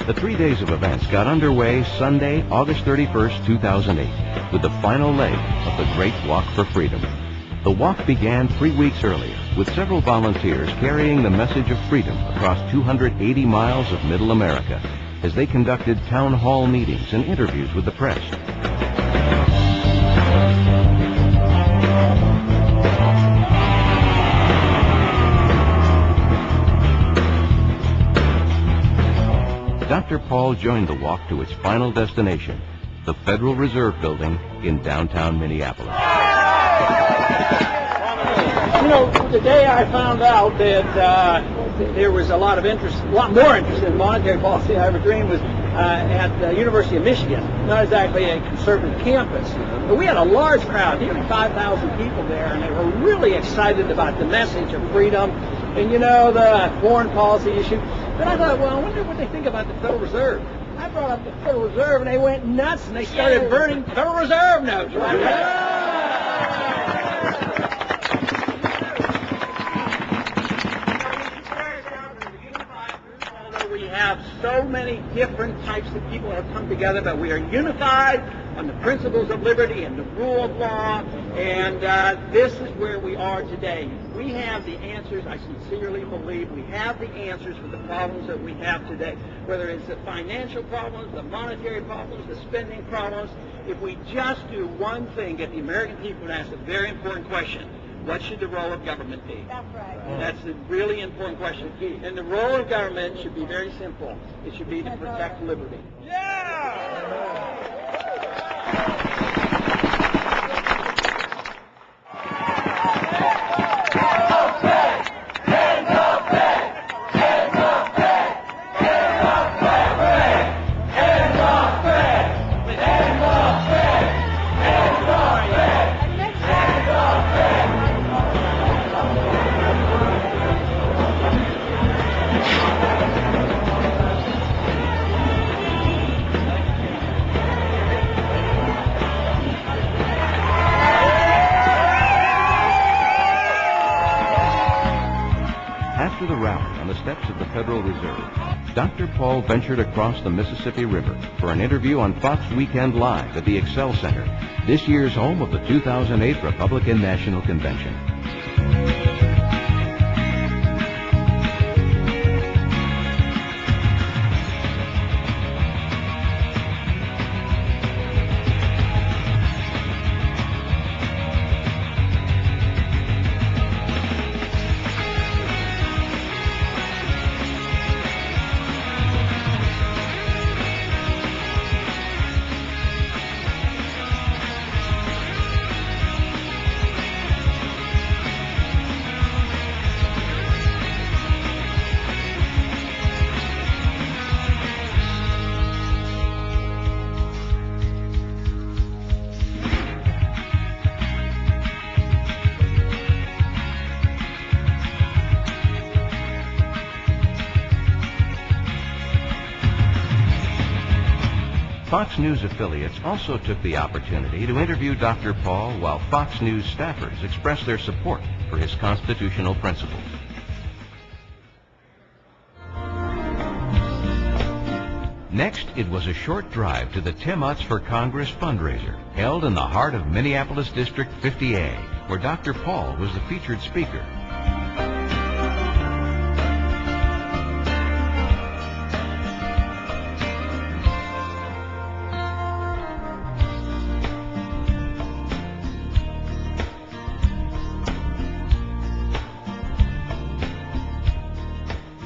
The 3 days of events got underway Sunday, August 31st, 2008, with the final leg of the Great Walk for Freedom. The walk began 3 weeks earlier, with several volunteers carrying the message of freedom across 280 miles of Middle America, as they conducted town hall meetings and interviews with the press. Dr. Paul joined the walk to its final destination, the Federal Reserve Building in downtown Minneapolis. You know, the day I found out that there was a lot more interest in monetary policy I ever dreamed was at the University of Michigan. Not exactly a conservative campus, but we had a large crowd, nearly 5,000 people there, and they were really excited about the message of freedom and, you know, the foreign policy issue. But I thought, well, I wonder what they think about the Federal Reserve. I brought up the Federal Reserve, and they went nuts, and they started burning Federal Reserve notes. We have so many different types of people that have come together, but we are unified on the principles of liberty and the rule of law, and this is where we are today. We have the answers. I sincerely believe we have the answers for the problems that we have today, whether it's the financial problems, the monetary problems, the spending problems. If we just do one thing, get the American people to ask a very important question: what should the role of government be? That's right. That's a really important question. And the role of government should be very simple. It should be to protect liberty. After the rally on the steps of the Federal Reserve, Dr. Paul ventured across the Mississippi River for an interview on Fox Weekend Live at the Excel Center, this year's home of the 2008 Republican National Convention. Fox News affiliates also took the opportunity to interview Dr. Paul while Fox News staffers expressed their support for his constitutional principles. Next, it was a short drive to the Tim Utz for Congress fundraiser, held in the heart of Minneapolis District 50A, where Dr. Paul was the featured speaker.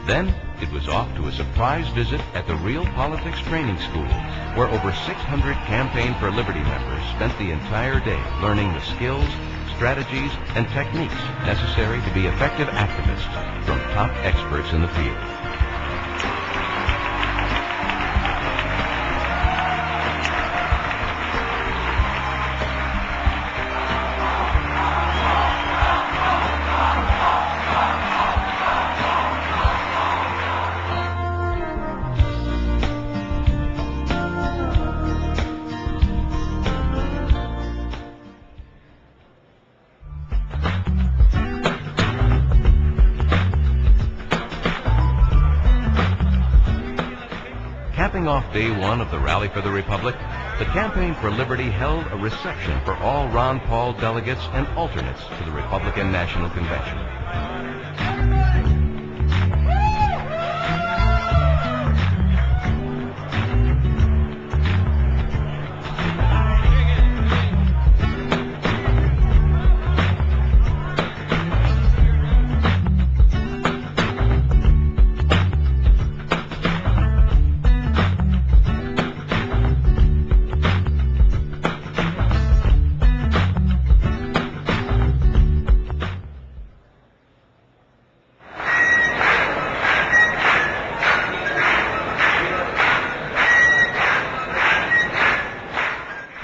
Then, it was off to a surprise visit at the Real Politics Training School, where over 600 Campaign for Liberty members spent the entire day learning the skills, strategies, and techniques necessary to be effective activists from top experts in the field. Capping off day one of the Rally for the Republic, the Campaign for Liberty held a reception for all Ron Paul delegates and alternates to the Republican National Convention.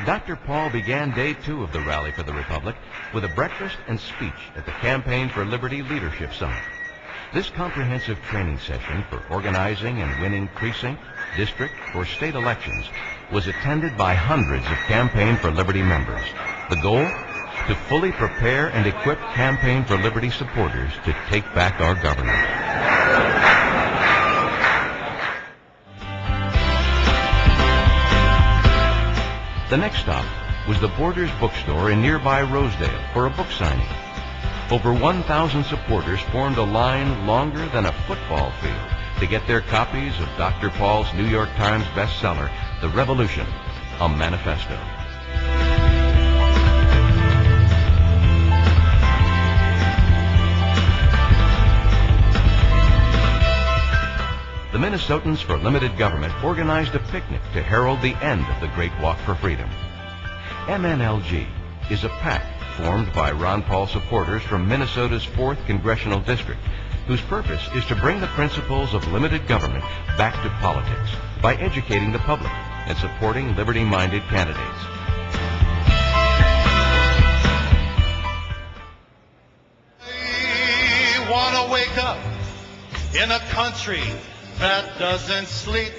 Dr. Paul began day two of the Rally for the Republic with a breakfast and speech at the Campaign for Liberty Leadership Summit. This comprehensive training session for organizing and winning precinct, district, or state elections was attended by hundreds of Campaign for Liberty members. The goal? To fully prepare and equip Campaign for Liberty supporters to take back our government. The next stop was the Borders bookstore in nearby Rosedale for a book signing. Over 1,000 supporters formed a line longer than a football field to get their copies of Dr. Paul's New York Times bestseller, The Revolution, a Manifesto. The Minnesotans for Limited Government organized a picnic to herald the end of the Great Walk for Freedom. MNLG is a PAC formed by Ron Paul supporters from Minnesota's 4th Congressional District, whose purpose is to bring the principles of limited government back to politics by educating the public and supporting liberty-minded candidates. We want to wake up in a country that doesn't sleep,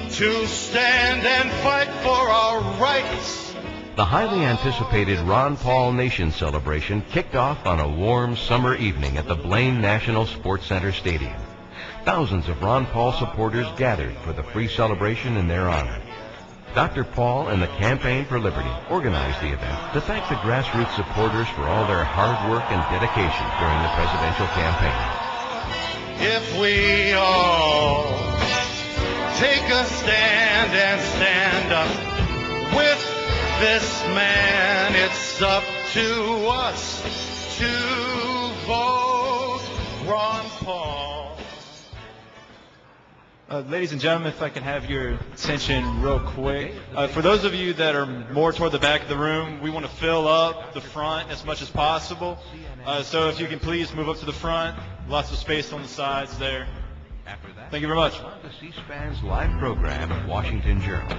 to stand and fight for our rights. The highly anticipated Ron Paul Nation celebration kicked off on a warm summer evening at the Blaine National Sports Center Stadium. Thousands of Ron Paul supporters gathered for the free celebration in their honor. Dr. Paul and the Campaign for Liberty organized the event to thank the grassroots supporters for all their hard work and dedication during the presidential campaign. If we all take a stand and stand up with this man, it's up to us to vote Ron Paul. Ladies and gentlemen, if I can have your attention real quick. For those of you that are more toward the back of the room, we want to fill up the front as much as possible. So if you can please move up to the front. Lots of space on the sides there. Thank you very much. The C-SPAN's live program at Washington Journal.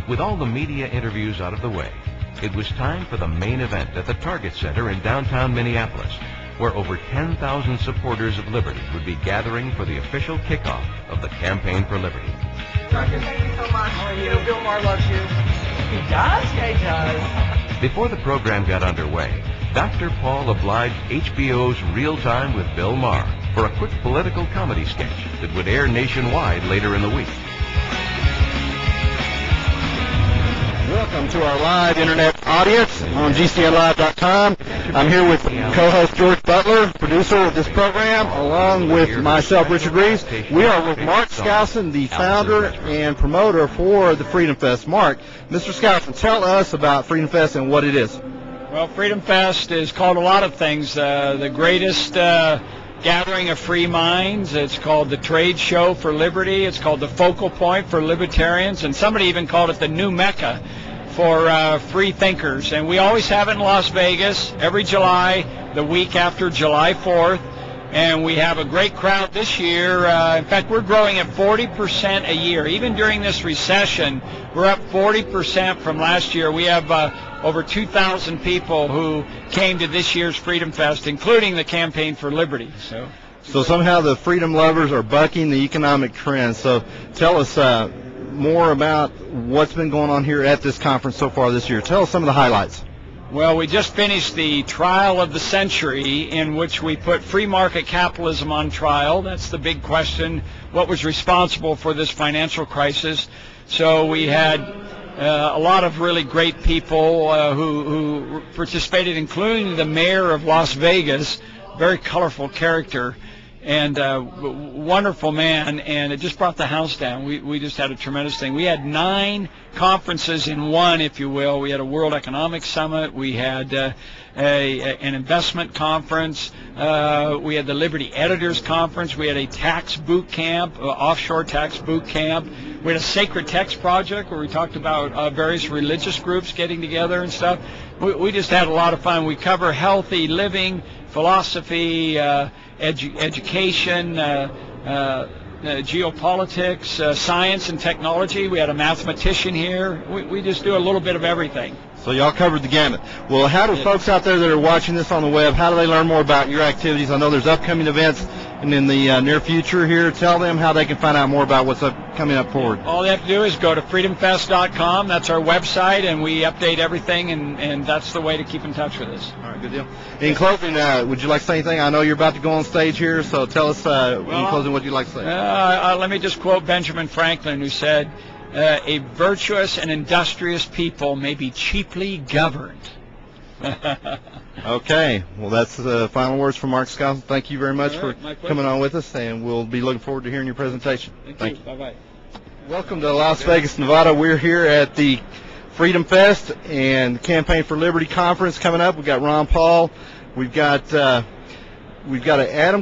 With all the media interviews out of the way, it was time for the main event at the Target Center in downtown Minneapolis, where over 10,000 supporters of Liberty would be gathering for the official kickoff of the Campaign for Liberty. Doctor, thank you so much. You know, Bill Maher loves you. He does? Yeah, he does. Before the program got underway, Dr. Paul obliged HBO's Real Time with Bill Maher for a quick political comedy sketch that would air nationwide later in the week. Welcome to our live internet audience on GCNlive.com. I'm here with co-host George Butler, producer of this program, along with myself, Richard Reeves. We are with Mark Skousen, the founder and promoter for the Freedom Fest. Mark, Mr. Skousen, tell us about Freedom Fest and what it is. Well, Freedom Fest is called a lot of things. The greatest gathering of free minds. It's called the Trade Show for Liberty. It's called the Focal Point for Libertarians. And somebody even called it the New Mecca for free thinkers. And we always have it in Las Vegas every July, the week after July 4th. And we have a great crowd this year. In fact, we're growing at 40% a year. Even during this recession, we're up 40% from last year. We have over 2,000 people who came to this year's Freedom Fest, including the Campaign for Liberty. So somehow the freedom lovers are bucking the economic trends. So tell us more about what's been going on here at this conference so far this year. Tell us some of the highlights. Well, we just finished the trial of the century, in which we put free market capitalism on trial. That's the big question. What was responsible for this financial crisis? So we had a lot of really great people who participated, including the mayor of Las Vegas, very colorful character, and wonderful man, and it just brought the house down. We just had a tremendous thing. We had 9 conferences in one, if you will. We had a World Economic Summit. We had an investment conference. We had the Liberty Editors Conference. We had a tax boot camp, offshore tax boot camp. We had a sacred text project where we talked about various religious groups getting together and stuff. We just had a lot of fun. We cover healthy living, philosophy, education, geopolitics, science and technology. We had a mathematician here. We just do a little bit of everything. So y'all covered the gamut. Well, how do folks out there that are watching this on the web, how do they learn more about your activities? I know there's upcoming events and in the near future here. Tell them how they can find out more about what's coming up forward. All they have to do is go to freedomfest.com. That's our website, and we update everything, and that's the way to keep in touch with us. All right, good deal. In closing, would you like to say anything? I know you're about to go on stage here, so tell us in closing what you'd like to say. Let me just quote Benjamin Franklin, who said, a virtuous and industrious people may be cheaply governed. Okay. Well, that's the final words from Mark Skousen. Thank you very much for coming on with us, and we'll be looking forward to hearing your presentation. Thank you. Bye-bye. Welcome to Las Vegas, Nevada. We're here at the Freedom Fest and the Campaign for Liberty Conference coming up. We've got Ron Paul. We've got Adam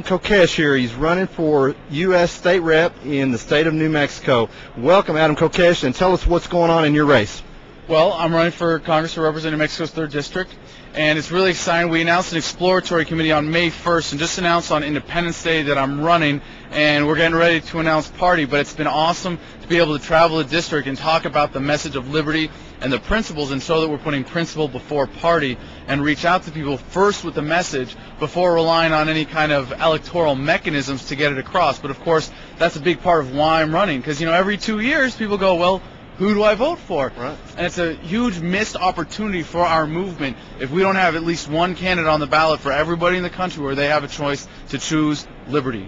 Kokesh here. He's running for U.S. State Rep in the state of New Mexico. Welcome, Adam Kokesh, and tell us what's going on in your race. Well, I'm running for Congress to represent New Mexico's 3rd District, and it's really exciting. We announced an exploratory committee on May 1st and just announced on Independence Day that I'm running, and we're getting ready to announce party. But it's been awesome to be able to travel the district and talk about the message of liberty and the principles, and show that we're putting principle before party and reach out to people first with the message before relying on any kind of electoral mechanisms to get it across. But, of course, that's a big part of why I'm running, because, every 2 years people go, well, who do I vote for? Right. And it's a huge missed opportunity for our movement if we don't have at least one candidate on the ballot for everybody in the country where they have a choice to choose liberty.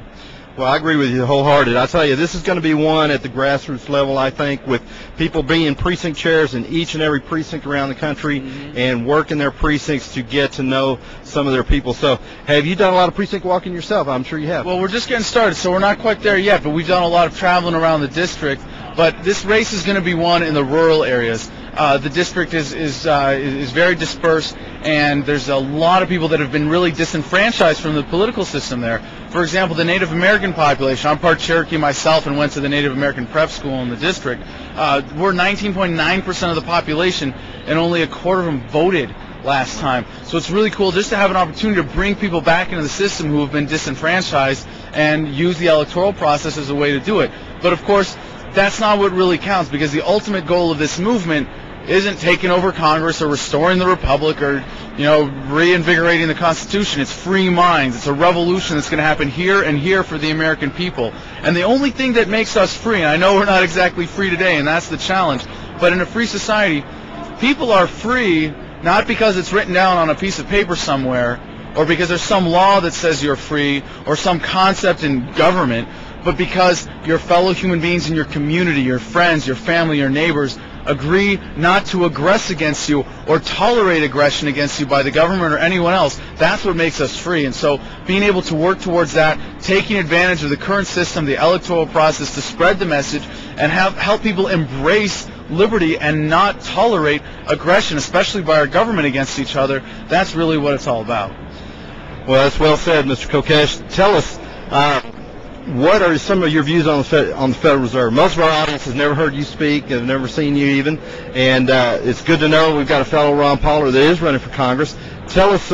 Well, I agree with you wholehearted. I tell you, this is going to be one at the grassroots level, I think, with people being precinct chairs in each and every precinct around the country and working their precincts to get to know some of their people. So have you done a lot of precinct walking yourself? I'm sure you have. Well, we're just getting started, so we're not quite there yet, but we've done a lot of traveling around the district. But this race is going to be won in the rural areas. The district is very dispersed, and there's a lot of people that have been really disenfranchised from the political system there. For example, the Native American population. I'm part Cherokee myself and went to the Native American prep school in the district. We're 19.9% of the population, and only a quarter of them voted last time. So it's really cool just to have an opportunity to bring people back into the system who have been disenfranchised and use the electoral process as a way to do it. But of course, that's not what really counts, because the ultimate goal of this movement isn't taking over Congress or restoring the Republic or, reinvigorating the Constitution. It's free minds. It's a revolution that's going to happen here and here for the American people. And the only thing that makes us free, and I know we're not exactly free today, and that's the challenge, but in a free society, people are free not because it's written down on a piece of paper somewhere or because there's some law that says you're free or some concept in government, but because your fellow human beings in your community, your friends, your family, your neighbors, agree not to aggress against you or tolerate aggression against you by the government or anyone else. That's what makes us free. And so being able to work towards that, taking advantage of the current system, the electoral process, to spread the message and help people embrace liberty and not tolerate aggression, especially by our government against each other, that's really what it's all about. Well, that's well said, Mr. Kokesh. Tell us, what are some of your views on the Federal Reserve? Most of our audience has never heard you speak, have never seen you even, and it's good to know we've got a fellow Ron Pauler that is running for Congress. Tell us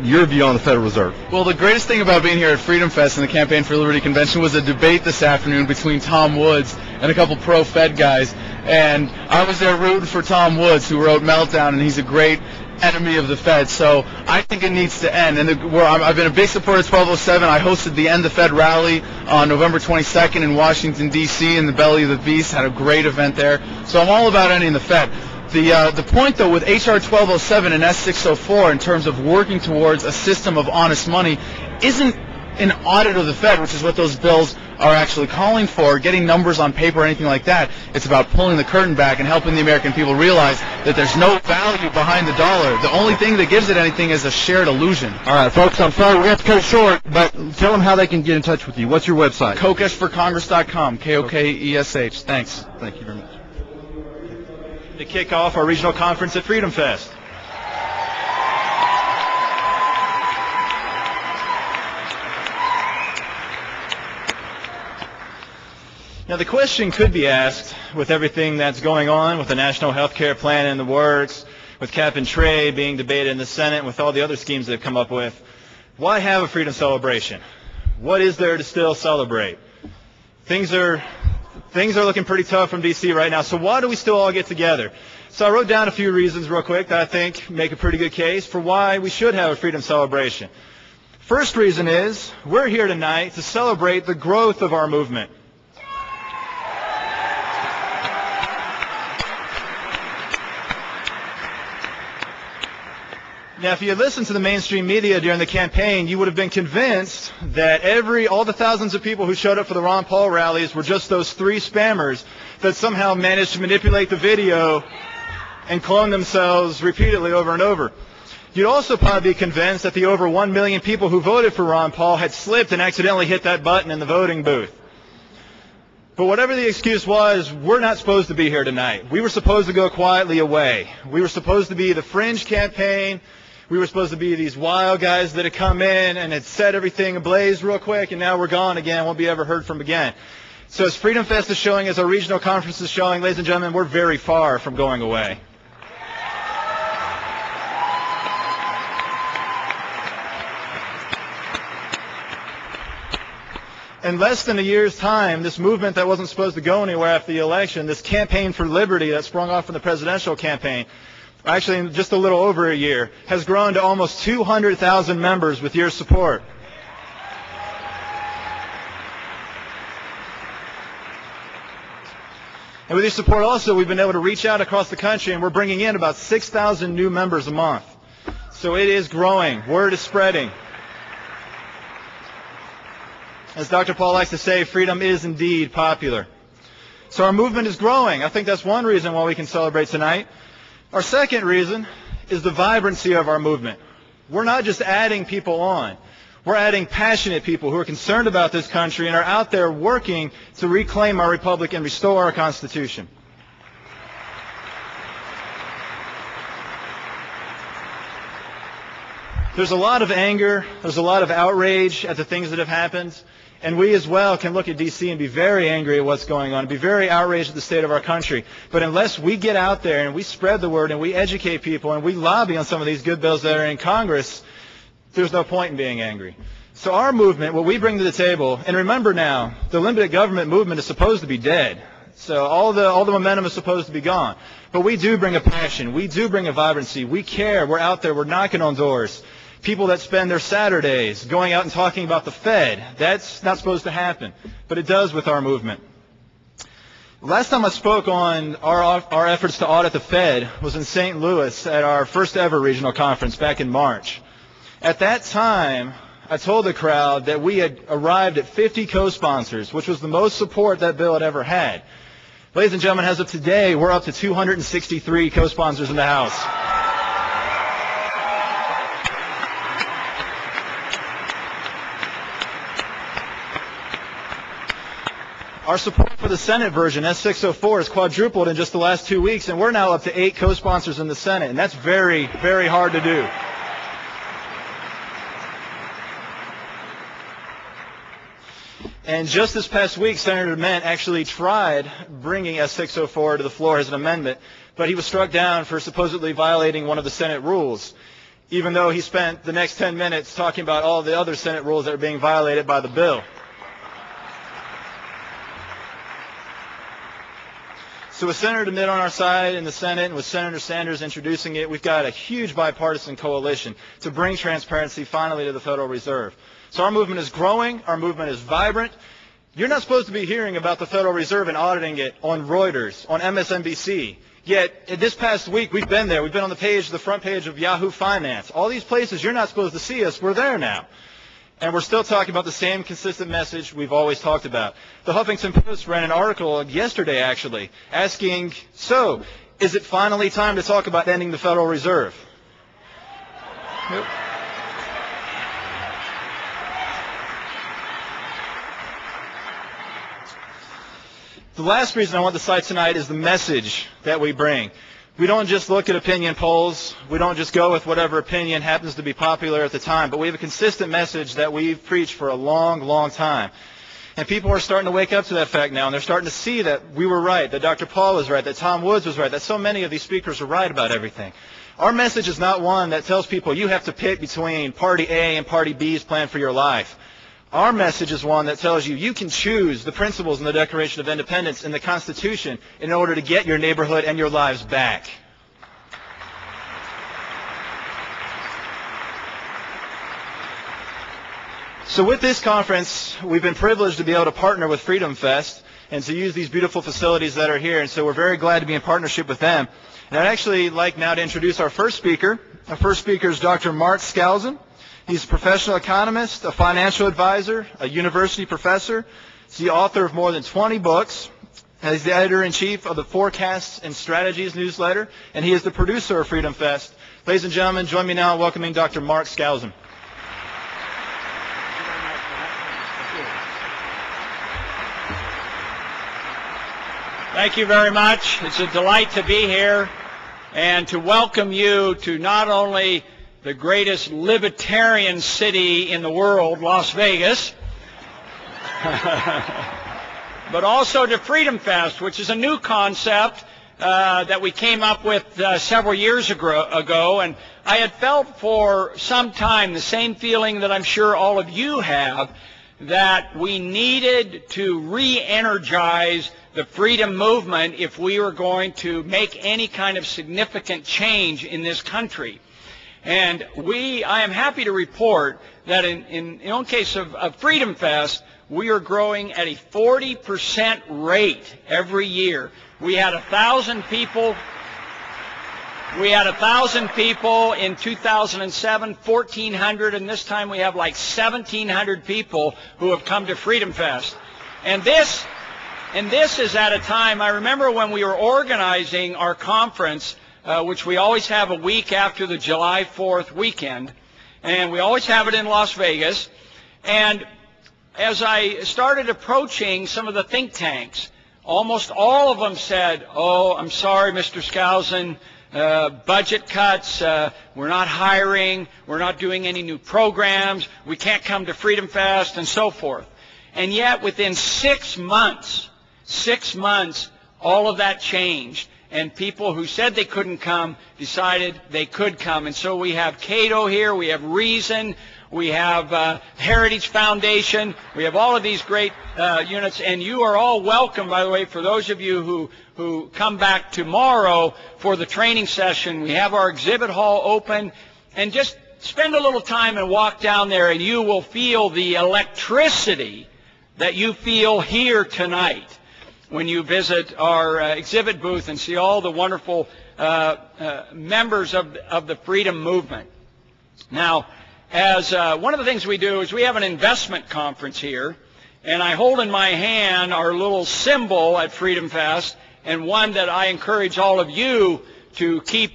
your view on the Federal Reserve. Well, the greatest thing about being here at Freedom Fest and the Campaign for Liberty Convention was a debate this afternoon between Tom Woods and a couple pro-Fed guys, and I was there rooting for Tom Woods, who wrote Meltdown, and he's a great enemy of the Fed. So I think it needs to end. And I've been a big supporter of 1207. I hosted the End the Fed rally on November 22nd in Washington, D.C. in the belly of the beast. Had a great event there. So I'm all about ending the Fed. The point, though, with H.R. 1207 and S604 in terms of working towards a system of honest money isn't an audit of the Fed, which is what those bills are actually calling for, getting numbers on paper or anything like that. It's about pulling the curtain back and helping the American people realize that there's no value behind the dollar. The only thing that gives it anything is a shared illusion. All right, folks, I'm sorry we have to cut it short, but tell them how they can get in touch with you. What's your website? KokeshForCongress.com, Kokesh. Thanks. Thank you very much. To kick off our regional conference at Freedom Fest. Now, the question could be asked, with everything that's going on, with the national health care plan in the works, with cap and trade being debated in the Senate, with all the other schemes they've come up with, why have a freedom celebration? What is there to still celebrate? Things are looking pretty tough from D.C. right now, so why do we still all get together? So I wrote down a few reasons real quick that I think make a pretty good case for why we should have a freedom celebration. First reason is we're here tonight to celebrate the growth of our movement. Now, if you had listened to the mainstream media during the campaign, you would have been convinced that all the thousands of people who showed up for the Ron Paul rallies were just those 3 spammers that somehow managed to manipulate the video and clone themselves repeatedly over and over. You'd also probably be convinced that the over 1 million people who voted for Ron Paul had slipped and accidentally hit that button in the voting booth. But whatever the excuse was, we're not supposed to be here tonight. We were supposed to go quietly away. We were supposed to be the fringe campaign. We were supposed to be these wild guys that had come in and had set everything ablaze real quick, and now we're gone again, won't be ever heard from again. So as Freedom Fest is showing, as our regional conference is showing, ladies and gentlemen, we're very far from going away. In less than a year's time, this movement that wasn't supposed to go anywhere after the election, this campaign for liberty that sprung off from the presidential campaign, actually in just a little over a year, has grown to almost 200,000 members with your support. And with your support also, we've been able to reach out across the country, and we're bringing in about 6,000 new members a month. So it is growing. Word is spreading. As Dr. Paul likes to say, freedom is indeed popular. So our movement is growing. I think that's one reason why we can celebrate tonight. Our second reason is the vibrancy of our movement. We're not just adding people on. We're adding passionate people who are concerned about this country and are out there working to reclaim our republic and restore our Constitution. There's a lot of anger, there's a lot of outrage at the things that have happened. And we as well can look at D.C. and be very angry at what's going on, and be very outraged at the state of our country. But unless we get out there and we spread the word and we educate people and we lobby on some of these good bills that are in Congress, there's no point in being angry. So our movement, what we bring to the table, and remember now, the limited government movement is supposed to be dead. So all the momentum is supposed to be gone. But we do bring a passion. We do bring a vibrancy. We care. We're out there. We're knocking on doors. People that spend their Saturdays going out and talking about the Fed. That's not supposed to happen. But it does with our movement. Last time I spoke on our efforts to audit the Fed was in St. Louis at our first ever regional conference back in March. At that time, I told the crowd that we had arrived at 50 co-sponsors, which was the most support that bill had ever had. Ladies and gentlemen, as of today, we're up to 263 co-sponsors in the House. Our support for the Senate version, S604, has quadrupled in just the last 2 weeks, and we're now up to 8 co-sponsors in the Senate, and that's very, very hard to do. And just this past week, Senator Dement actually tried bringing S604 to the floor as an amendment, but he was struck down for supposedly violating one of the Senate rules, even though he spent the next 10 minutes talking about all the other Senate rules that are being violated by the bill. So with Senator Dement on our side in the Senate and with Senator Sanders introducing it, we've got a huge bipartisan coalition to bring transparency finally to the Federal Reserve. So our movement is growing. Our movement is vibrant. You're not supposed to be hearing about the Federal Reserve and auditing it on Reuters, on MSNBC. Yet this past week, we've been there. We've been on the front page of Yahoo Finance. All these places you're not supposed to see us, we're there now. And we're still talking about the same consistent message we've always talked about. The Huffington Post ran an article yesterday, actually, asking, so, is it finally time to talk about ending the Federal Reserve? Nope. The last reason I want to cite tonight is the message that we bring. We don't just look at opinion polls. We don't just go with whatever opinion happens to be popular at the time. But we have a consistent message that we've preached for a long, long time. And people are starting to wake up to that fact now. And they're starting to see that we were right, that Dr. Paul was right, that Tom Woods was right, that so many of these speakers are right about everything. Our message is not one that tells people you have to pick between Party A and Party B's plan for your life. Our message is one that tells you you can choose the principles in the Declaration of Independence and the Constitution in order to get your neighborhood and your lives back. So with this conference, we've been privileged to be able to partner with Freedom Fest and to use these beautiful facilities that are here. And so we're very glad to be in partnership with them. And I'd actually like now to introduce our first speaker. Our first speaker is Dr. Mark Skousen. He's a professional economist, a financial advisor, a university professor. He's the author of more than 20 books. He's the editor-in-chief of the Forecasts and Strategies newsletter, and he is the producer of Freedom Fest. Ladies and gentlemen, join me now in welcoming Dr. Mark Skousen. Thank you very much. It's a delight to be here and to welcome you to not only the greatest libertarian city in the world, Las Vegas, but also to Freedom Fest, which is a new concept that we came up with several years ago. And I had felt for some time the same feeling that I'm sure all of you have, that we needed to re-energize the freedom movement if we were going to make any kind of significant change in this country. And I am happy to report that in case of Freedom Fest, we are growing at a 40% rate every year. We had 1,000 people. We had 1,000 people in 2007, 1,400, and this time we have like 1,700 people who have come to Freedom Fest. And this is at a time, I remember when we were organizing our conference, which we always have a week after the July 4th weekend, and we always have it in Las Vegas. And as I started approaching some of the think tanks, almost all of them said, "Oh, I'm sorry, Mr. Skousen, budget cuts, we're not hiring, we're not doing any new programs, we can't come to Freedom Fest," and so forth. And yet within 6 months, all of that changed. And people who said they couldn't come decided they could come. And so we have Cato here, we have Reason, We have Heritage Foundation. We have all of these great units, and you are all welcome, by the way, for those of you who come back tomorrow for the training session. We have our exhibit hall open, and just spend a little time and walk down there, and you will feel the electricity that you feel here tonight when you visit our exhibit booth and see all the wonderful members of the freedom movement. Now, as one of the things we do is we have an investment conference here, and I hold in my hand our little symbol at Freedom Fest, and one that I encourage all of you to keep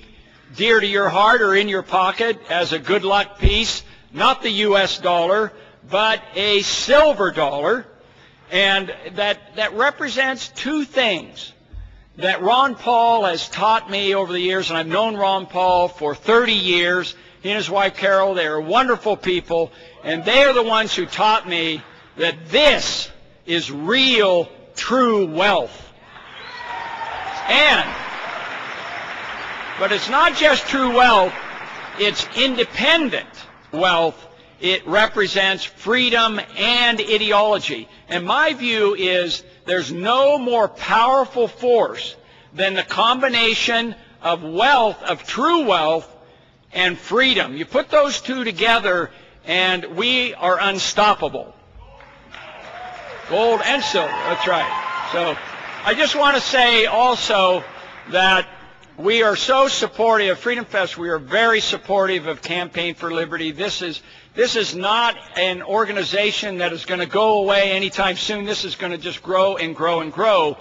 dear to your heart or in your pocket as a good luck piece, not the U.S. dollar, but a silver dollar, and that represents two things that Ron Paul has taught me over the years, and I've known Ron Paul for 30 years. He and his wife Carol, they are wonderful people, and they are the ones who taught me that this is real, true wealth. But it's not just true wealth, it's independent wealth. It represents freedom and ideology. And my view is there's no more powerful force than the combination of wealth, of true wealth, and freedom. You put those two together, and we are unstoppable. Gold and silver, that's right. So I just want to say also that we are so supportive of Freedom Fest. We are very supportive of Campaign for Liberty. This is not an organization that is going to go away anytime soon. This is going to just grow and grow and grow.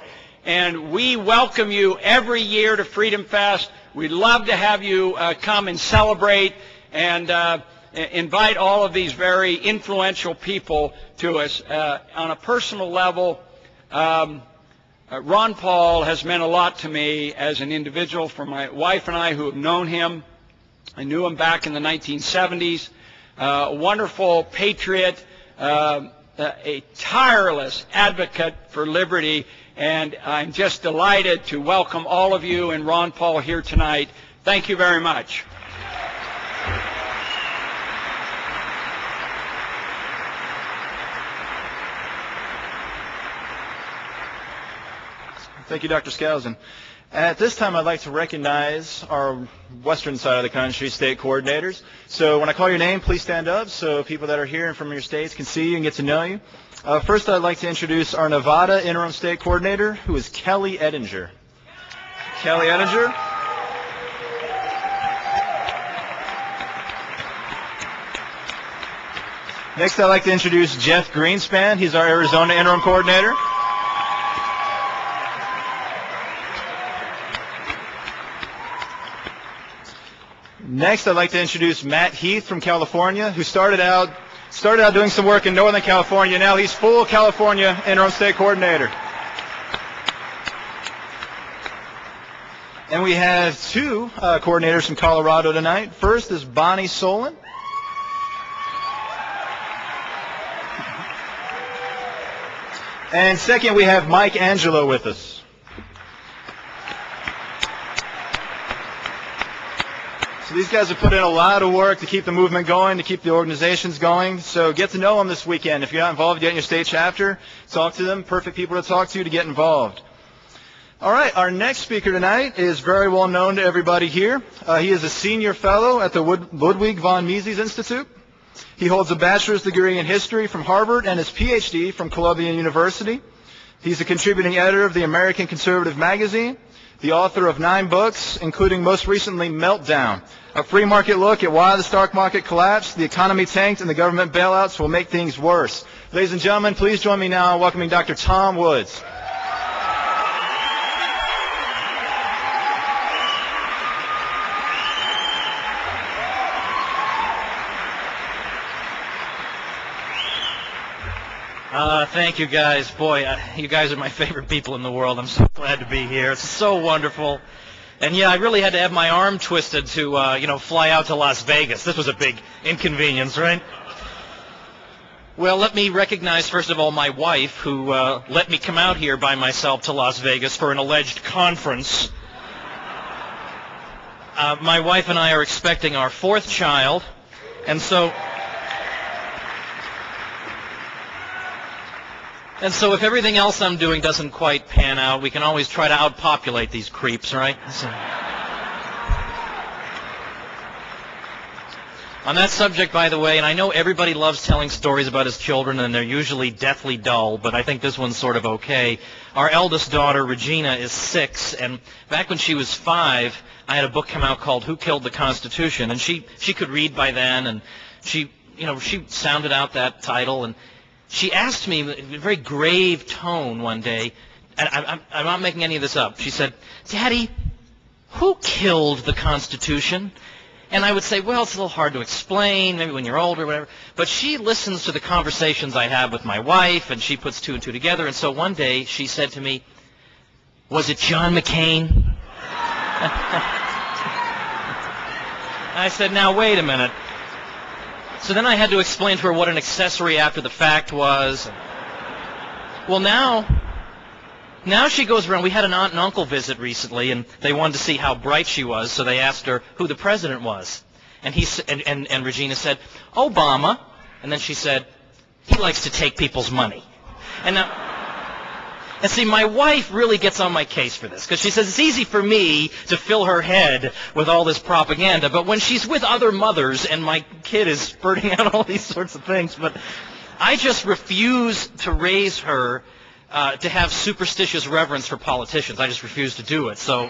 And we welcome you every year to Freedom Fest. We'd love to have you come and celebrate and invite all of these very influential people to us. On a personal level, Ron Paul has meant a lot to me as an individual. For my wife and I who have known him, I knew him back in the 1970s. A wonderful patriot, a tireless advocate for liberty, and I'm just delighted to welcome all of you and Ron Paul here tonight. Thank you very much. Thank you, Dr. Skousen. At this time, I'd like to recognize our western side of the country state coordinators. So when I call your name, please stand up so people that are here and from your states can see you and get to know you. First, I'd like to introduce our Nevada interim state coordinator, who is Kelly Edinger. Kelly Edinger. Next, I'd like to introduce Jeff Greenspan. He's our Arizona interim coordinator. Next, I'd like to introduce Matt Heath from California, who started out doing some work in Northern California. Now he's full California interim state coordinator. And we have two coordinators from Colorado tonight. First is Bonnie Solon. And second, we have Mike Angelo with us. So these guys have put in a lot of work to keep the movement going, to keep the organizations going. So get to know them this weekend. If you're not involved yet in your state chapter, talk to them. Perfect people to talk to get involved. All right, our next speaker tonight is very well known to everybody here. He is a senior fellow at the Ludwig von Mises Institute. He holds a bachelor's degree in history from Harvard and his PhD from Columbia University. He's a contributing editor of the American Conservative magazine, the author of 9 books, including most recently Meltdown, a free market look at why the stock market collapsed, the economy tanked, and the government bailouts will make things worse. Ladies and gentlemen, please join me now in welcoming Dr. Tom Woods. Thank you guys. Boy, you guys are my favorite people in the world. I'm so glad to be here. It's so wonderful. And yeah, I really had to have my arm twisted to, fly out to Las Vegas. This was a big inconvenience, right? Well, let me recognize, first of all, my wife, who let me come out here by myself to Las Vegas for an alleged conference. My wife and I are expecting our 4th child, and so And so if everything else I'm doing doesn't quite pan out, we can always try to outpopulate these creeps, right? So. On that subject, by the way, and I know everybody loves telling stories about his children, and they're usually deathly dull, but I think this one's sort of okay. Our eldest daughter, Regina, is 6, and back when she was 5, I had a book come out called Who Killed the Constitution, and she could read by then, and she sounded out that title, and she asked me in a very grave tone one day, and I'm not making any of this up. She said, "Daddy, who killed the Constitution?" And I would say, well, it's a little hard to explain, maybe when you're older or whatever. But she listens to the conversations I have with my wife, and she puts 2 and 2 together. And so one day she said to me, "Was it John McCain?" I said, "Now, wait a minute." So then I had to explain to her what an accessory after the fact was. Well, now she goes around. We had an aunt and uncle visit recently, and they wanted to see how bright she was, so they asked her who the president was. And and Regina said, "Obama." And then she said, "He likes to take people's money." And see, my wife really gets on my case for this, because she says it's easy for me to fill her head with all this propaganda, but when she's with other mothers and my kid is spurting out all these sorts of things, but I just refuse to raise her to have superstitious reverence for politicians. I just refuse to do it. So,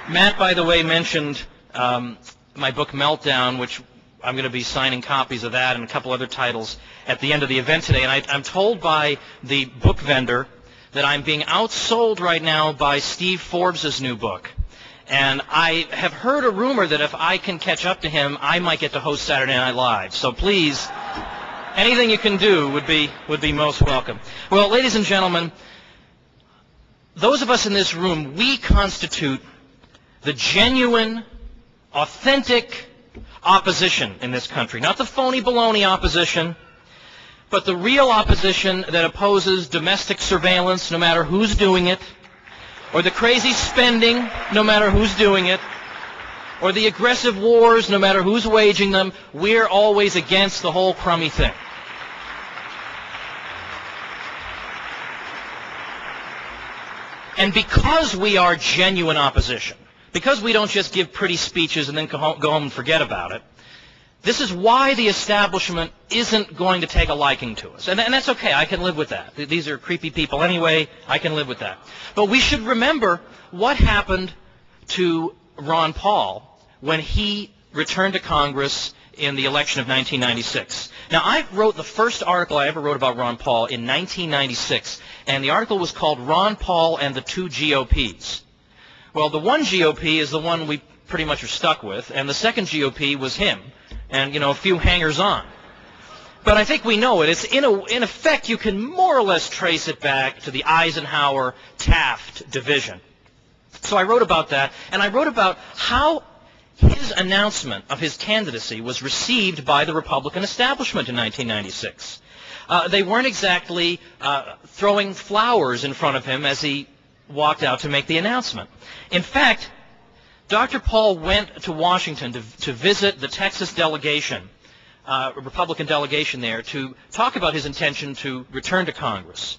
Matt, by the way, mentioned my book Meltdown, which I'm going to be signing copies of that and a couple other titles at the end of the event today. And I'm told by the book vendor that I'm being outsold right now by Steve Forbes' new book. And I have heard a rumor that if I can catch up to him, I might get to host Saturday Night Live. So please, anything you can do would be most welcome. Well, ladies and gentlemen, those of us in this room, we constitute the genuine, authentic opposition in this country. Not the phony baloney opposition, but the real opposition that opposes domestic surveillance, no matter who's doing it, or the crazy spending, no matter who's doing it, or the aggressive wars, no matter who's waging them. We're always against the whole crummy thing. And because we are genuine opposition, because we don't just give pretty speeches and then go home and forget about it, this is why the establishment isn't going to take a liking to us. And that's okay. I can live with that. These are creepy people anyway. I can live with that. But we should remember what happened to Ron Paul when he returned to Congress in the election of 1996. Now, I wrote the first article I ever wrote about Ron Paul in 1996, and the article was called Ron Paul and the Two GOPs. Well, the one GOP is the one we pretty much are stuck with, and the second GOP was him, and, a few hangers-on. But I think we know it. It's in effect, you can more or less trace it back to the Eisenhower-Taft division. So I wrote about that, and I wrote about how his announcement of his candidacy was received by the Republican establishment in 1996. They weren't exactly throwing flowers in front of him as he walked out to make the announcement. In fact, Dr. Paul went to Washington to visit the Texas delegation, a Republican delegation there, to talk about his intention to return to Congress.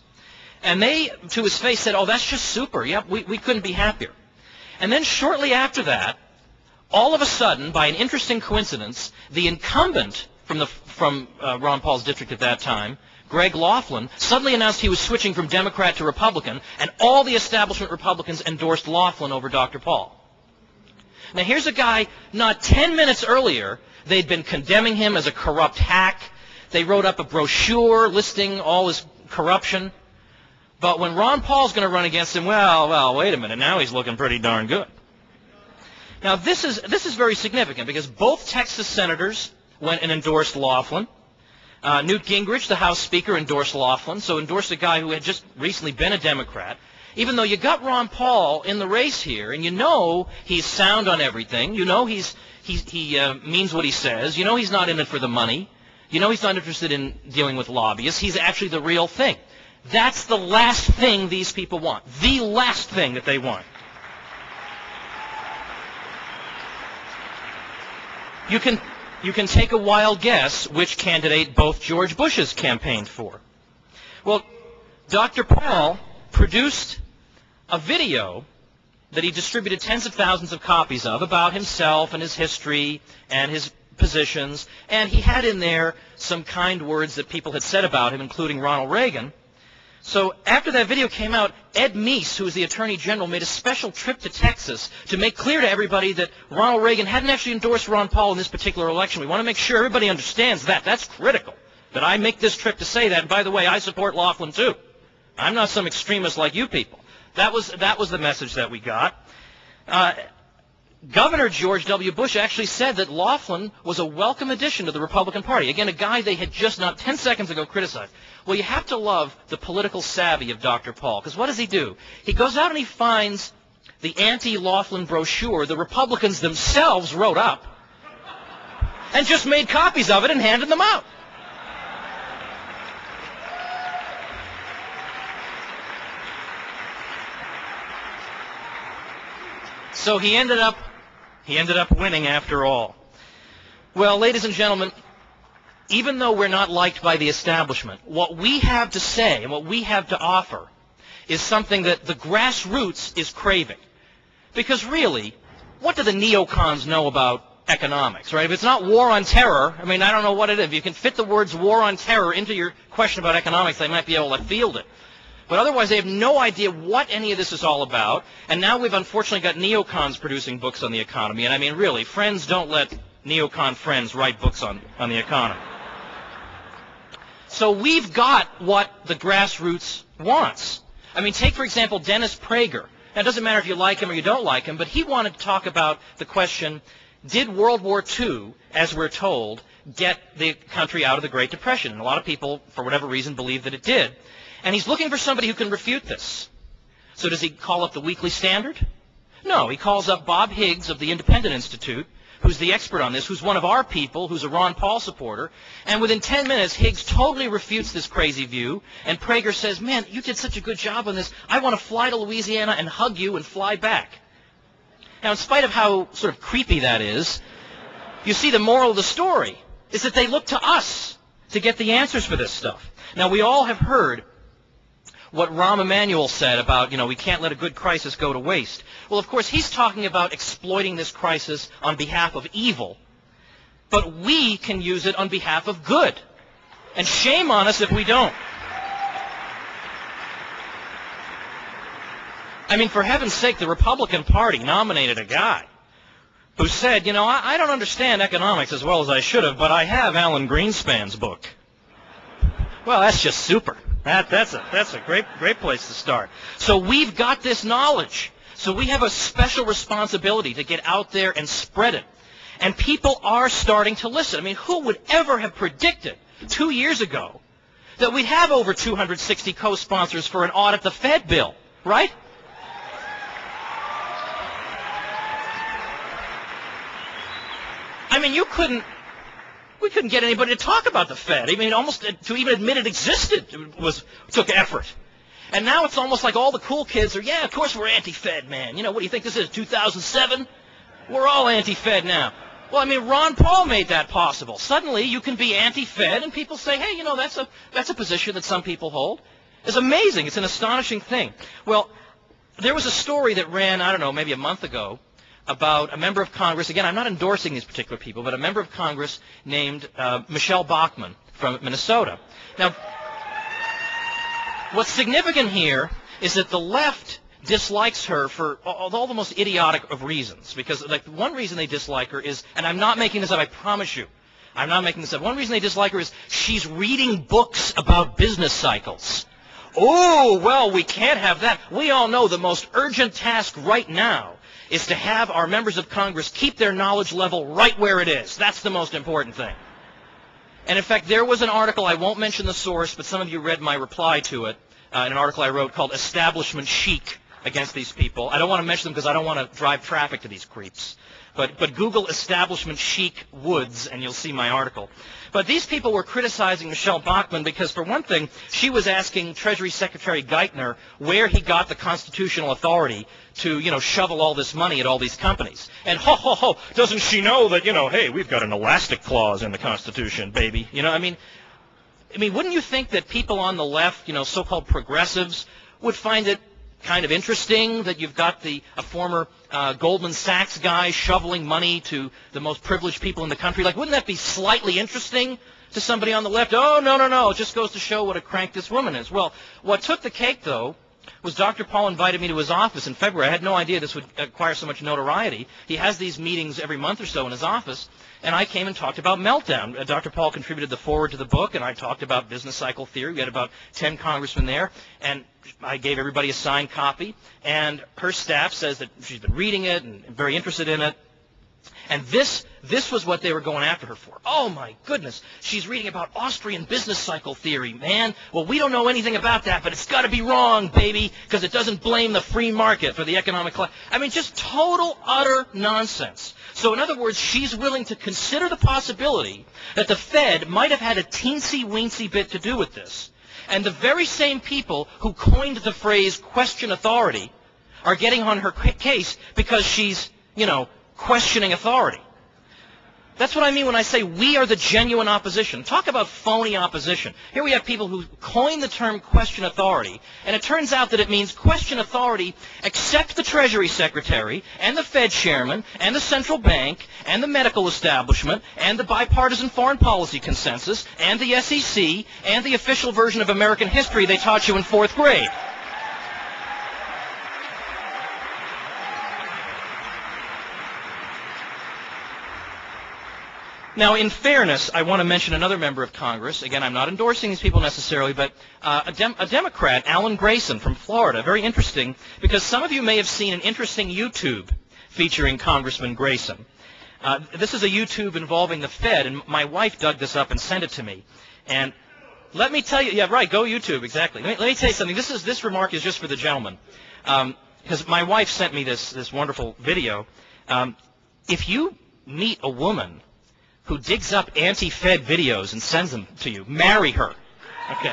And they, to his face, said, "Oh, that's just super. Yep, we couldn't be happier." And then shortly after that, all of a sudden, by an interesting coincidence, the incumbent from Ron Paul's district at that time, Greg Laughlin, suddenly announced he was switching from Democrat to Republican, and all the establishment Republicans endorsed Laughlin over Dr. Paul. Now, here's a guy, not 10 minutes earlier, they'd been condemning him as a corrupt hack. They wrote up a brochure listing all his corruption. But when Ron Paul's going to run against him, well, wait a minute, now he's looking pretty darn good. Now, this is very significant because both Texas senators went and endorsed Laughlin. Newt Gingrich, the House Speaker, endorsed Laughlin, so endorsed a guy who had just recently been a Democrat. Even though you got Ron Paul in the race here, and you know he's sound on everything, you know he means what he says, you know he's not in it for the money, you know he's not interested in dealing with lobbyists, he's actually the real thing. That's the last thing these people want. The last thing that they want. you can take a wild guess which candidate both George Bushes campaigned for. Well, Dr. Paul produced a video that he distributed tens of thousands of copies of about himself and his history and his positions, and he had in there some kind words that people had said about him, including Ronald Reagan. So after that video came out, Ed Meese, who was the Attorney General, made a special trip to Texas to make clear to everybody that Ronald Reagan hadn't actually endorsed Ron Paul in this particular election. We want to make sure everybody understands that. That's critical, that I make this trip to say that. And by the way, I support Laughlin too. I'm not some extremist like you people. That was the message that we got. Governor George W. Bush actually said that Laughlin was a welcome addition to the Republican Party. Again, a guy they had just not 10 seconds ago criticized. Well, you have to love the political savvy of Dr. Paul, because what does he do? He goes out and he finds the anti-Laughlin brochure the Republicans themselves wrote up and just made copies of it and handed them out. So he ended up winning after all. Well, ladies and gentlemen, even though we're not liked by the establishment, what we have to say and what we have to offer is something that the grassroots is craving. Because really, what do the neocons know about economics, right? If it's not war on terror, I mean, I don't know what it is. If you can fit the words war on terror into your question about economics, they might be able to field it. But otherwise, they have no idea what any of this is all about. And now we've unfortunately got neocons producing books on the economy. And I mean, really, friends don't let neocon friends write books on the economy. So we've got what the grassroots wants. I mean, take, for example, Dennis Prager. Now, it doesn't matter if you like him or you don't like him, but he wanted to talk about the question, did World War II, as we're told, get the country out of the Great Depression? And a lot of people, for whatever reason, believe that it did. And he's looking for somebody who can refute this. So does he call up the Weekly Standard? No, he calls up Bob Higgs of the Independent Institute, who's the expert on this, who's one of our people, who's a Ron Paul supporter. And within 10 minutes, Higgs totally refutes this crazy view. And Prager says, man, you did such a good job on this. I want to fly to Louisiana and hug you and fly back. Now, in spite of how sort of creepy that is, you see the moral of the story is that they look to us to get the answers for this stuff. Now, we all have heard what Rahm Emanuel said about, we can't let a good crisis go to waste. Well, of course, he's talking about exploiting this crisis on behalf of evil, but we can use it on behalf of good. And shame on us if we don't. I mean, for heaven's sake, the Republican Party nominated a guy who said, I don't understand economics as well as I should have, but I have Alan Greenspan's book. Well, that's just super. That's a great place to start. So we've got this knowledge. So we have a special responsibility to get out there and spread it. And people are starting to listen. I mean, who would ever have predicted 2 years ago that we'd have over 260 co-sponsors for an audit the Fed bill, right? I mean, we couldn't get anybody to talk about the Fed. I mean, almost to even admit it existed took effort. And now it's almost like all the cool kids are, yeah, of course we're anti-Fed, man. What do you think this is, 2007? We're all anti-Fed now. Well, I mean, Ron Paul made that possible. Suddenly you can be anti-Fed and people say, hey, that's a position that some people hold. It's amazing. It's an astonishing thing. Well, there was a story that ran, I don't know, maybe a month ago, about a member of Congress, again, I'm not endorsing these particular people, but a member of Congress named Michelle Bachmann from Minnesota. Now, what's significant here is that the left dislikes her for all the most idiotic of reasons. Because, one reason they dislike her is, and I'm not making this up, I promise you, I'm not making this up. One reason they dislike her is she's reading books about business cycles. Oh, well, we can't have that. We all know the most urgent task right now is to have our members of Congress keep their knowledge level right where it is. That's the most important thing. And in fact, there was an article, I won't mention the source, but some of you read my reply to it, in an article I wrote called Establishment Chic Against These People. I don't want to mention them because I don't want to drive traffic to these creeps. But Google establishment chic woods, and you'll see my article. But these people were criticizing Michelle Bachmann because, for one thing, she was asking Treasury Secretary Geithner where he got the constitutional authority to, shovel all this money at all these companies. And doesn't she know that, hey, we've got an elastic clause in the Constitution, baby. I mean, wouldn't you think that people on the left, so-called progressives, would find it kind of interesting that you've got a former Goldman Sachs guy shoveling money to the most privileged people in the country? Like, wouldn't that be slightly interesting to somebody on the left? Oh, no, it just goes to show what a crank this woman is. Well, what took the cake, though, was Dr. Paul invited me to his office in February. I had no idea this would acquire so much notoriety. He has these meetings every month or so in his office, and I came and talked about Meltdown. Dr. Paul contributed the foreword to the book, and I talked about business cycle theory. We had about 10 congressmen there, and I gave everybody a signed copy, and her staff says that she's been reading it and very interested in it. And this was what they were going after her for. Oh, my goodness. She's reading about Austrian business cycle theory, man. Well, we don't know anything about that, but it's got to be wrong, baby, because it doesn't blame the free market for the economic collapse. I mean, just total, utter nonsense. So, in other words, she's willing to consider the possibility that the Fed might have had a teensy-weensy bit to do with this. And the very same people who coined the phrase question authority are getting on her case because she's, questioning authority. That's what I mean when I say we are the genuine opposition. Talk about phony opposition. Here we have people who coined the term question authority, and it turns out that it means question authority except the Treasury Secretary and the Fed Chairman and the Central Bank and the medical establishment and the bipartisan foreign policy consensus and the SEC and the official version of American history they taught you in 4th grade. Now, in fairness, I want to mention another member of Congress. Again, I'm not endorsing these people necessarily, but a Democrat, Alan Grayson from Florida. Very interesting, because some of you may have seen an interesting YouTube featuring Congressman Grayson. This is a YouTube involving the Fed, and my wife dug this up and sent it to me. And let me tell you, yeah, right, go YouTube, exactly. Let me tell you something. This remark is just for the gentleman, because my wife sent me this wonderful video. If you meet a woman who digs up anti-Fed videos and sends them to you, marry her. Okay.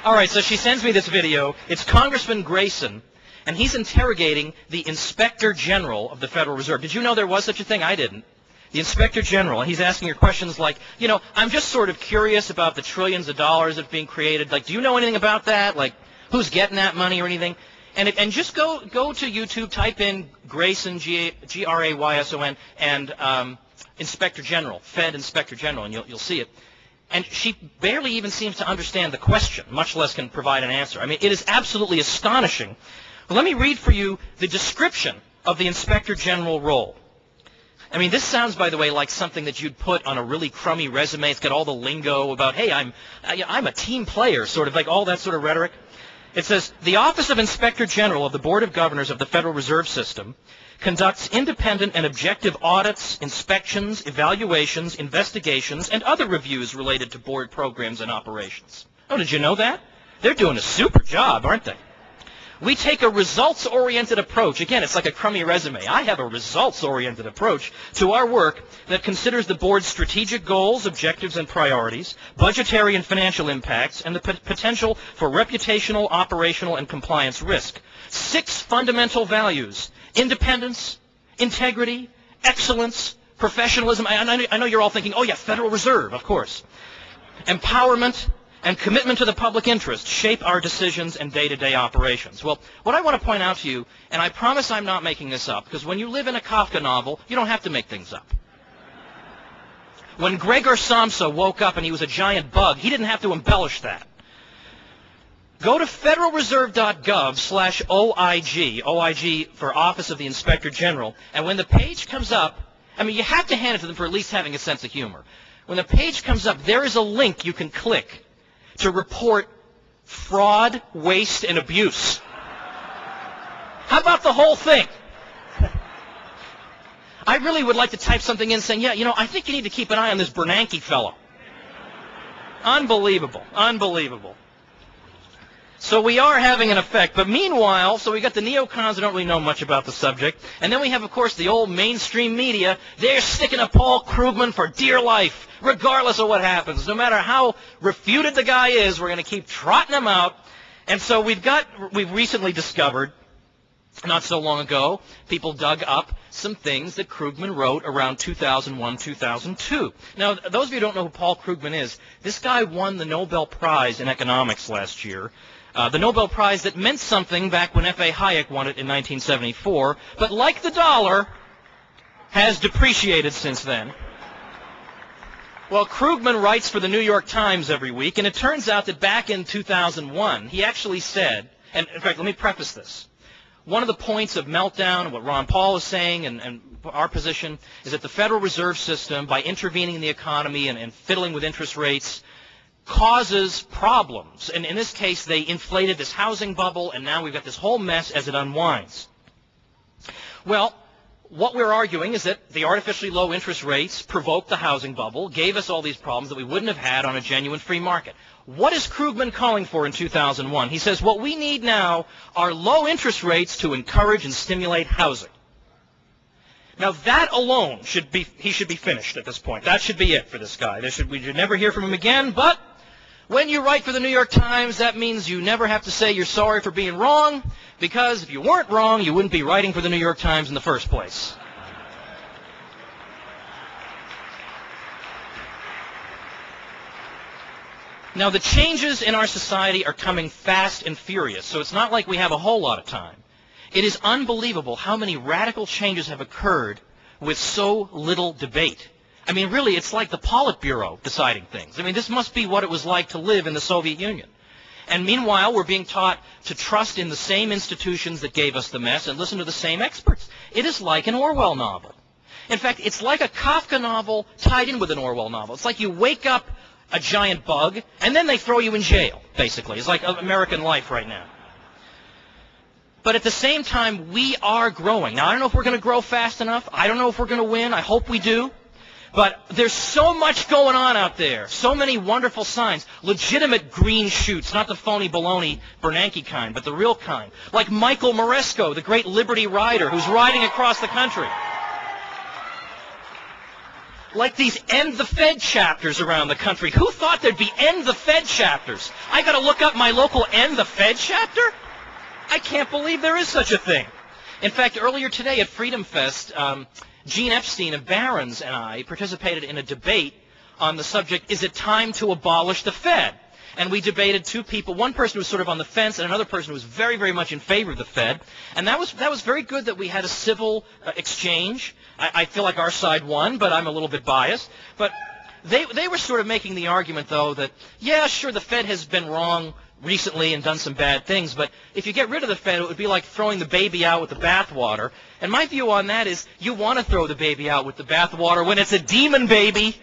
All right, so she sends me this video. It's Congressman Grayson, and he's interrogating the Inspector General of the Federal Reserve. Did you know there was such a thing? I didn't. The Inspector General, and he's asking her questions like, I'm just sort of curious about the trillions of dollars that are being created. Like, do you know anything about that? Like, who's getting that money or anything? And just go to YouTube, type in Grayson, Grayson, and Inspector General, Fed Inspector General, and you'll see it. And she barely even seems to understand the question, much less can provide an answer. I mean, it is absolutely astonishing. Well, let me read for you the description of the Inspector General role. I mean, this sounds, by the way, like something that you'd put on a really crummy resume. It's got all the lingo about, hey, I'm a team player, sort of like all that sort of rhetoric. It says, the Office of Inspector General of the Board of Governors of the Federal Reserve System conducts independent and objective audits, inspections, evaluations, investigations, and other reviews related to board programs and operations. Oh, did you know that? They're doing a super job, aren't they? We take a results-oriented approach. Again, it's like a crummy resume. I have a results-oriented approach to our work that considers the board's strategic goals, objectives, and priorities, budgetary and financial impacts, and the potential for reputational, operational, and compliance risk. 6 fundamental values: independence, integrity, excellence, professionalism. I know you're all thinking, oh yeah, Federal Reserve, of course. Empowerment and commitment to the public interest shape our decisions and day-to-day operations. Well, what I want to point out to you, and I promise I'm not making this up, because when you live in a Kafka novel, you don't have to make things up. When Gregor Samsa woke up and he was a giant bug, he didn't have to embellish that. Go to federalreserve.gov/OIG, OIG for Office of the Inspector General, and when the page comes up, I mean, you have to hand it to them for at least having a sense of humor. When the page comes up, there is a link you can click to report fraud, waste, and abuse. How about the whole thing? I really would like to type something in saying, yeah, I think you need to keep an eye on this Bernanke fellow. Unbelievable. Unbelievable. So we are having an effect. But meanwhile, so we got the neocons who don't really know much about the subject. And then we have, of course, the old mainstream media. They're sticking to Paul Krugman for dear life, regardless of what happens. No matter how refuted the guy is, we're going to keep trotting him out. And so we've recently discovered, not so long ago, people dug up some things that Krugman wrote around 2001, 2002. Now, those of you who don't know who Paul Krugman is, this guy won the Nobel Prize in economics last year. The Nobel Prize that meant something back when F.A. Hayek won it in 1974, but like the dollar, has depreciated since then. Well, Krugman writes for the New York Times every week, and it turns out that back in 2001, he actually said, and in fact, let me preface this. One of the points of Meltdown, and what Ron Paul is saying, and our position, is that the Federal Reserve System, by intervening in the economy and fiddling with interest rates, causes problems. And in this case, they inflated this housing bubble, and now we've got this whole mess as it unwinds. Well, what we're arguing is that the artificially low interest rates provoked the housing bubble, gave us all these problems that we wouldn't have had on a genuine free market. What is Krugman calling for in 2001? He says, what we need now are low interest rates to encourage and stimulate housing. Now, that alone he should be finished at this point. That should be it for this guy. We should never hear from him again, but when you write for the New York Times, that means you never have to say you're sorry for being wrong, because if you weren't wrong, you wouldn't be writing for the New York Times in the first place. Now, the changes in our society are coming fast and furious, so it's not like we have a whole lot of time. It is unbelievable how many radical changes have occurred with so little debate. I mean, really, it's like the Politburo deciding things. I mean, this must be what it was like to live in the Soviet Union. And meanwhile, we're being taught to trust in the same institutions that gave us the mess and listen to the same experts. It is like an Orwell novel. In fact, it's like a Kafka novel tied in with an Orwell novel. It's like you wake up a giant bug, and then they throw you in jail, basically. It's like American life right now. But at the same time, we are growing. Now, I don't know if we're going to grow fast ernoughh. I don't know if we're going to win. I hope we do. But there's so much going on out there, so many wonderful signs, legitimate green shoots, not the phony baloney Bernanke kind, but the real kind. Like Michael Moresco, the great Liberty rider who's riding across the country. Like these End the Fed chapters around the country. Who thought there'd be End the Fed chapters? I got to look up my local End the Fed chapter? I can't believe there is such a thing. In fact, earlier today at Freedom Fest, Gene Epstein of Barron's and I participated in a debate on the subject, is it time to abolish the Fed? And we debated two people, one person who was sort of on the fence and another person who was very, very much in favor of the Fed. And that was very good that we had a civil exchange. I feel like our side won, but I'm a little bit biased. But they were sort of making the argument, though, that, yeah, sure, the Fed has been wrong recently and done some bad things, but if you get rid of the Fed, it would be like throwing the baby out with the bathwater. And my view on that is you want to throw the baby out with the bathwater when it's a demon baby.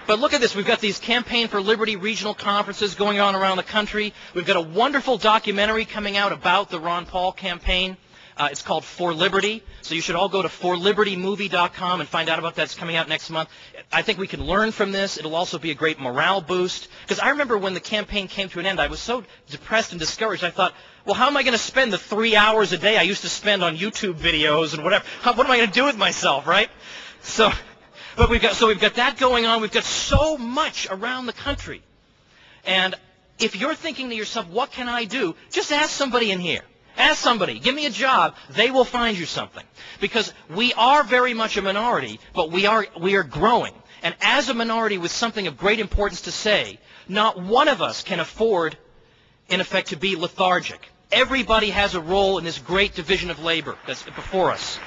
But look at this. We've got these Campaign for Liberty regional conferences going on around the country. We've got a wonderful documentary coming out about the Ron Paul campaign. It's called For Liberty, so you should all go to forlibertymovie.com and find out about that. It's coming out next month. I think we can learn from this. It'll also be a great morale boost. Because I remember when the campaign came to an end, I was so depressed and discouraged. I thought, well, how am I going to spend the 3 hours a day I used to spend on YouTube videos and whatever? What am I going to do with myself, right? But we've got that going on. We've got so much around the country. And if you're thinking to yourself, what can I do? Just ask somebody in here. Ask somebody, give me a job, they will find you something. Because we are very much a minority, but we are growing. And as a minority with something of great importance to say, not one of us can afford, in effect, to be lethargic. Everybody has a role in this great division of labor that's before us.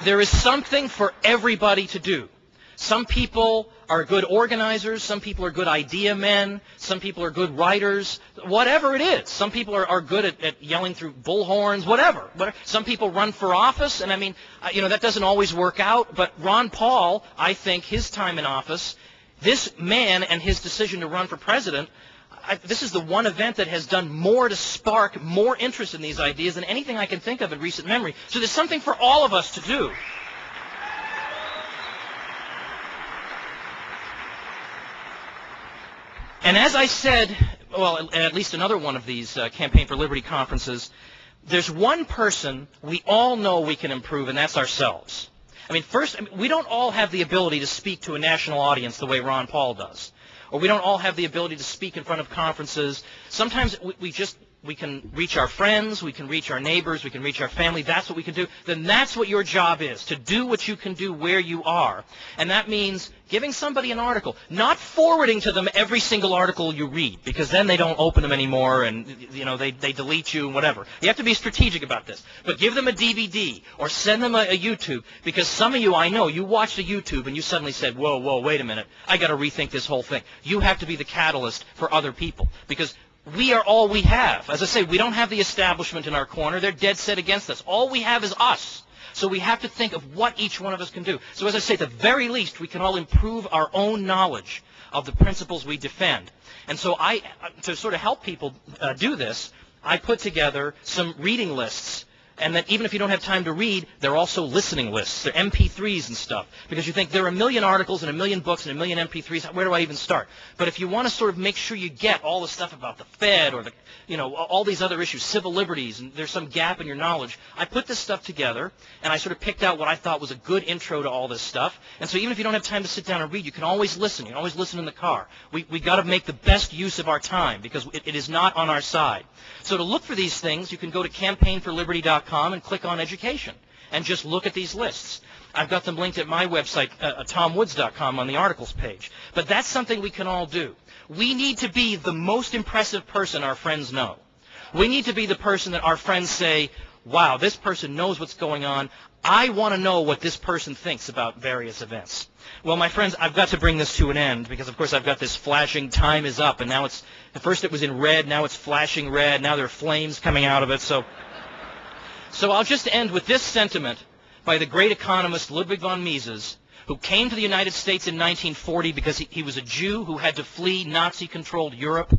There is something for everybody to do. Some people are good organizers. Some people are good idea men. Some people are good writers. Whatever it is. Some people are good at yelling through bullhorns, whatever. Some people run for office, and I mean, that doesn't always work out. But Ron Paul, I think his time in office, this man and his decision to run for president, this is the one event that has done more to spark more interest in these ideas than anything I can think of in recent memory. So there's something for all of us to do. And as I said, well, at least another one of these Campaign for Liberty conferences, there's one person we all know we can improve, and that's ourselves. I mean, first, we don't all have the ability to speak to a national audience the way Ron Paul does. Or we don't all have the ability to speak in front of conferences. Sometimes we can reach our friends, we can reach our neighbors, we can reach our family. That's what we can do. Then that's what your job is, to do what you can do where you are. And that means giving somebody an article, not forwarding to them every single article you read, because then they don't open them anymore and they delete you and whatever. You have to be strategic about this. But give them a DVD or send them a YouTube, because some of you, I know, you watched a YouTube and you suddenly said, whoa, wait a minute, I got to rethink this whole thing. You have to be the catalyst for other people, because we are all we have. As I say, we don't have the establishment in our corner. They're dead set against us. All we have is us. So we have to think of what each one of us can do. So as I say, at the very least, we can all improve our own knowledge of the principles we defend. And so to sort of help people do this, I put together some reading lists. And that even if you don't have time to read, they're also listening lists. They're MP3s and stuff. Because you think there are a million articles and a million books and a million MP3s. Where do I even start? But if you want to sort of make sure you get all the stuff about the Fed or all these other issues, civil liberties, and there's some gap in your knowledge, I put this stuff together, and I sort of picked out what I thought was a good intro to all this stuff. And so even if you don't have time to sit down and read, you can always listen. You can always listen in the car. We got to make the best use of our time, because it is not on our side. So to look for these things, you can go to campaignforliberty.com and click on education and just look at these lists. I've got them linked at my website, tomwoods.com, on the articles page. But that's something we can all do. We need to be the most impressive person our friends know. We need to be the person that our friends say, wow, this person knows what's going on. I want to know what this person thinks about various events. Well, my friends, I've got to bring this to an end because, of course, I've got this flashing time is up, and now at first it was in red, now it's flashing red, now there are flames coming out of it. So I'll just end with this sentiment by the great economist Ludwig von Mises, who came to the United States in 1940 because he was a Jew who had to flee Nazi-controlled Europe,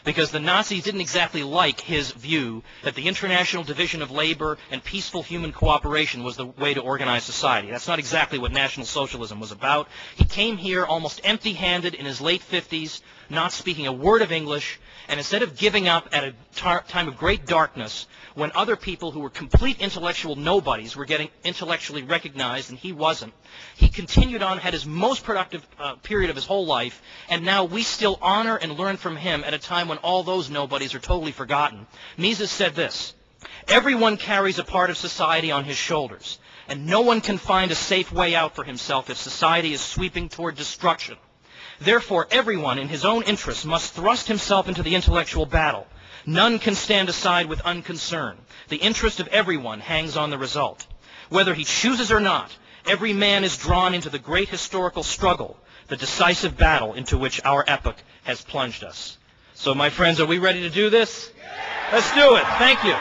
because the Nazis didn't exactly like his view that the international division of labor and peaceful human cooperation was the way to organize society. That's not exactly what National Socialism was about. He came here almost empty-handed in his late 50s, not speaking a word of English, and instead of giving up at a time of great darkness, when other people who were complete intellectual nobodies were getting intellectually recognized and he wasn't, he continued on, had his most productive period of his whole life, and now we still honor and learn from him at a time when all those nobodies are totally forgotten. Mises said this: everyone carries a part of society on his shoulders, and no one can find a safe way out for himself if society is sweeping toward destruction. Therefore, everyone in his own interests must thrust himself into the intellectual battle. None can stand aside with unconcern. The interest of everyone hangs on the result. Whether he chooses or not, every man is drawn into the great historical struggle, the decisive battle into which our epoch has plunged us. So, my friends, are we ready to do this? Let's do it. Thank you.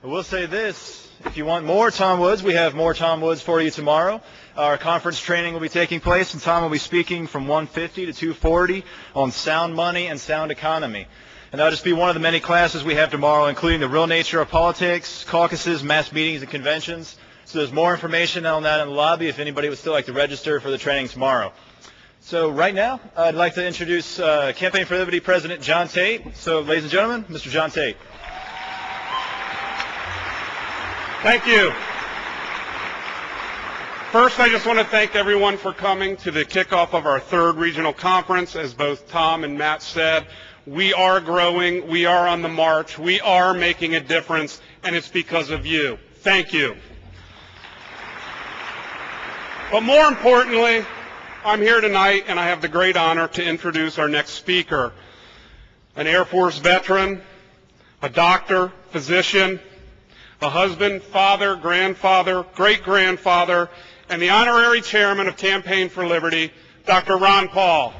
I will say this: if you want more Tom Woods, we have more Tom Woods for you tomorrow. Our conference training will be taking place, and Tom will be speaking from 1:50 to 2:40 on sound money and sound economy. And that'll just be one of the many classes we have tomorrow, including the real nature of politics, caucuses, mass meetings, and conventions. So there's more information on that in the lobby if anybody would still like to register for the training tomorrow. So right now, I'd like to introduce Campaign for Liberty President John Tate. So, ladies and gentlemen, Mr. John Tate. Thank you. First, I just want to thank everyone for coming to the kickoff of our third regional conference. As both Tom and Matt said, we are growing, we are on the march, we are making a difference, and it's because of you. Thank you. But more importantly, I'm here tonight and I have the great honor to introduce our next speaker, an Air Force veteran, a doctor, physician, a husband, father, grandfather, great-grandfather, and the honorary chairman of Campaign for Liberty, Dr. Ron Paul.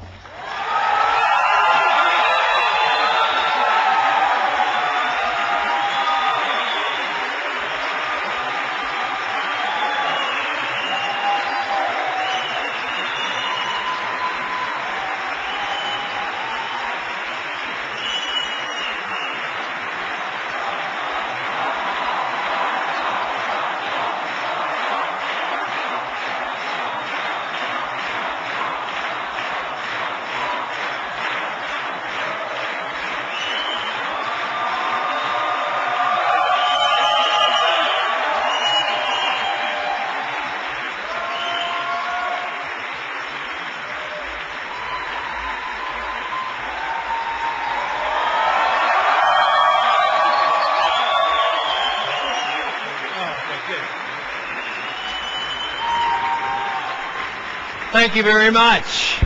Thank you very much.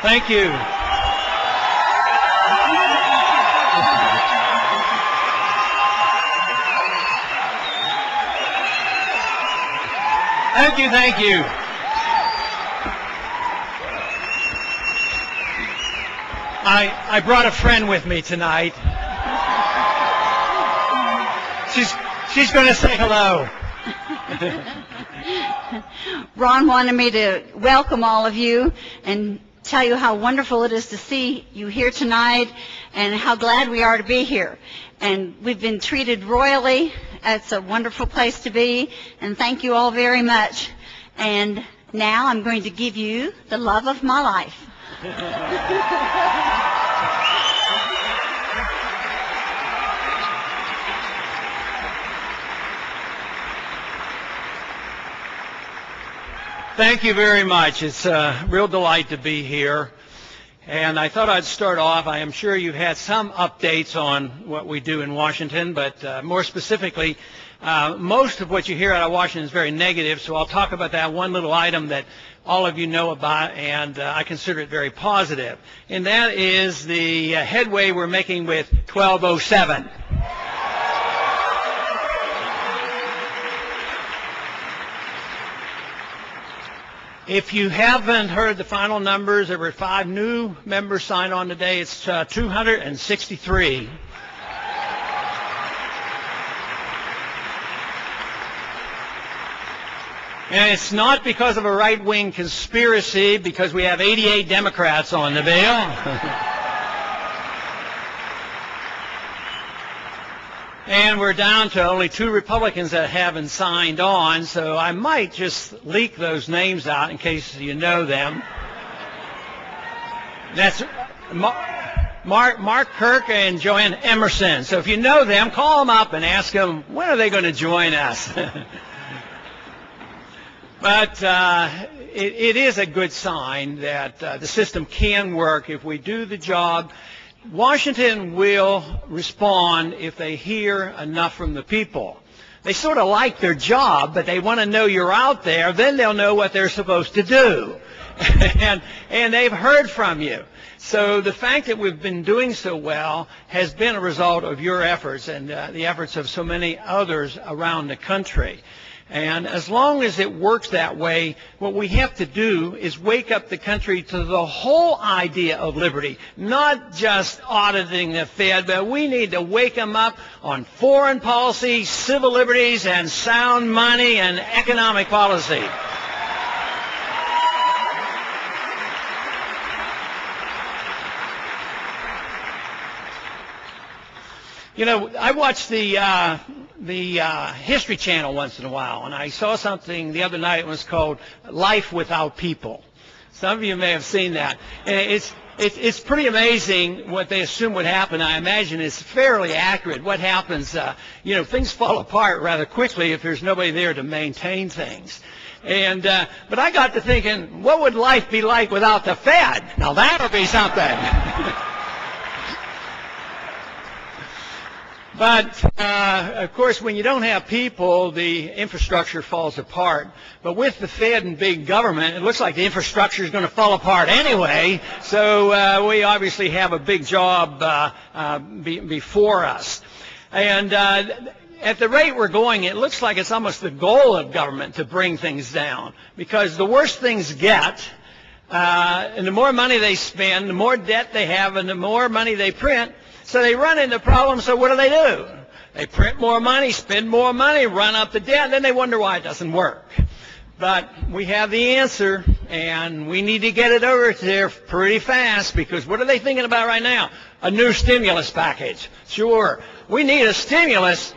Thank you. Thank you, thank you. I brought a friend with me tonight. She's going to say hello. Ron wanted me to welcome all of you and tell you how wonderful it is to see you here tonight and how glad we are to be here. And we've been treated royally. It's a wonderful place to be, and thank you all very much. And now I'm going to give you the love of my life. Thank you very much. It's a real delight to be here. And I thought I'd start off. I am sure you've had some updates on what we do in Washington, but more specifically, most of what you hear out of Washington is very negative, so I'll talk about that one little item that all of you know about, and I consider it very positive. And that is the headway we're making with 1207. If you haven't heard the final numbers, there were 5 new members signed on today. It's 263. And it's not because of a right-wing conspiracy, because we have 88 Democrats on the bill. And we're down to only 2 Republicans that haven't signed on, so I might just leak those names out in case you know them. That's Mark Kirk and Joanne Emerson. So if you know them, call them up and ask them, when are they going to join us? But it is a good sign that the system can work if we do the job. Washington will respond if they hear enough from the people. They sort of like their job, but they want to know you're out there. Then they'll know what they're supposed to do. and they've heard from you. So the fact that we've been doing so well has been a result of your efforts and the efforts of so many others around the country. And as long as it works that way, what we have to do is wake up the country to the whole idea of liberty, not just auditing the Fed, but we need to wake them up on foreign policy, civil liberties, and sound money and economic policy. You know, I watch the History Channel once in a while, and I saw something the other night. It was called Life Without People. Some of you may have seen that. And it's pretty amazing what they assume would happen. I imagine it's fairly accurate. What happens, you know, things fall apart rather quickly if there's nobody there to maintain things. And but I got to thinking, what would life be like without the Fed? Now that would be something. But, of course, when you don't have people, the infrastructure falls apart. But with the Fed and big government, it looks like the infrastructure is going to fall apart anyway. So we obviously have a big job before us. And at the rate we're going, it looks like it's almost the goal of government to bring things down, because the worse things get, and the more money they spend, the more debt they have, and the more money they print, so they run into problems. So what do? They print more money, spend more money, run up the debt, and then they wonder why it doesn't work. But we have the answer, and we need to get it over there pretty fast, because what are they thinking about right now? A new stimulus package. Sure, we need a stimulus,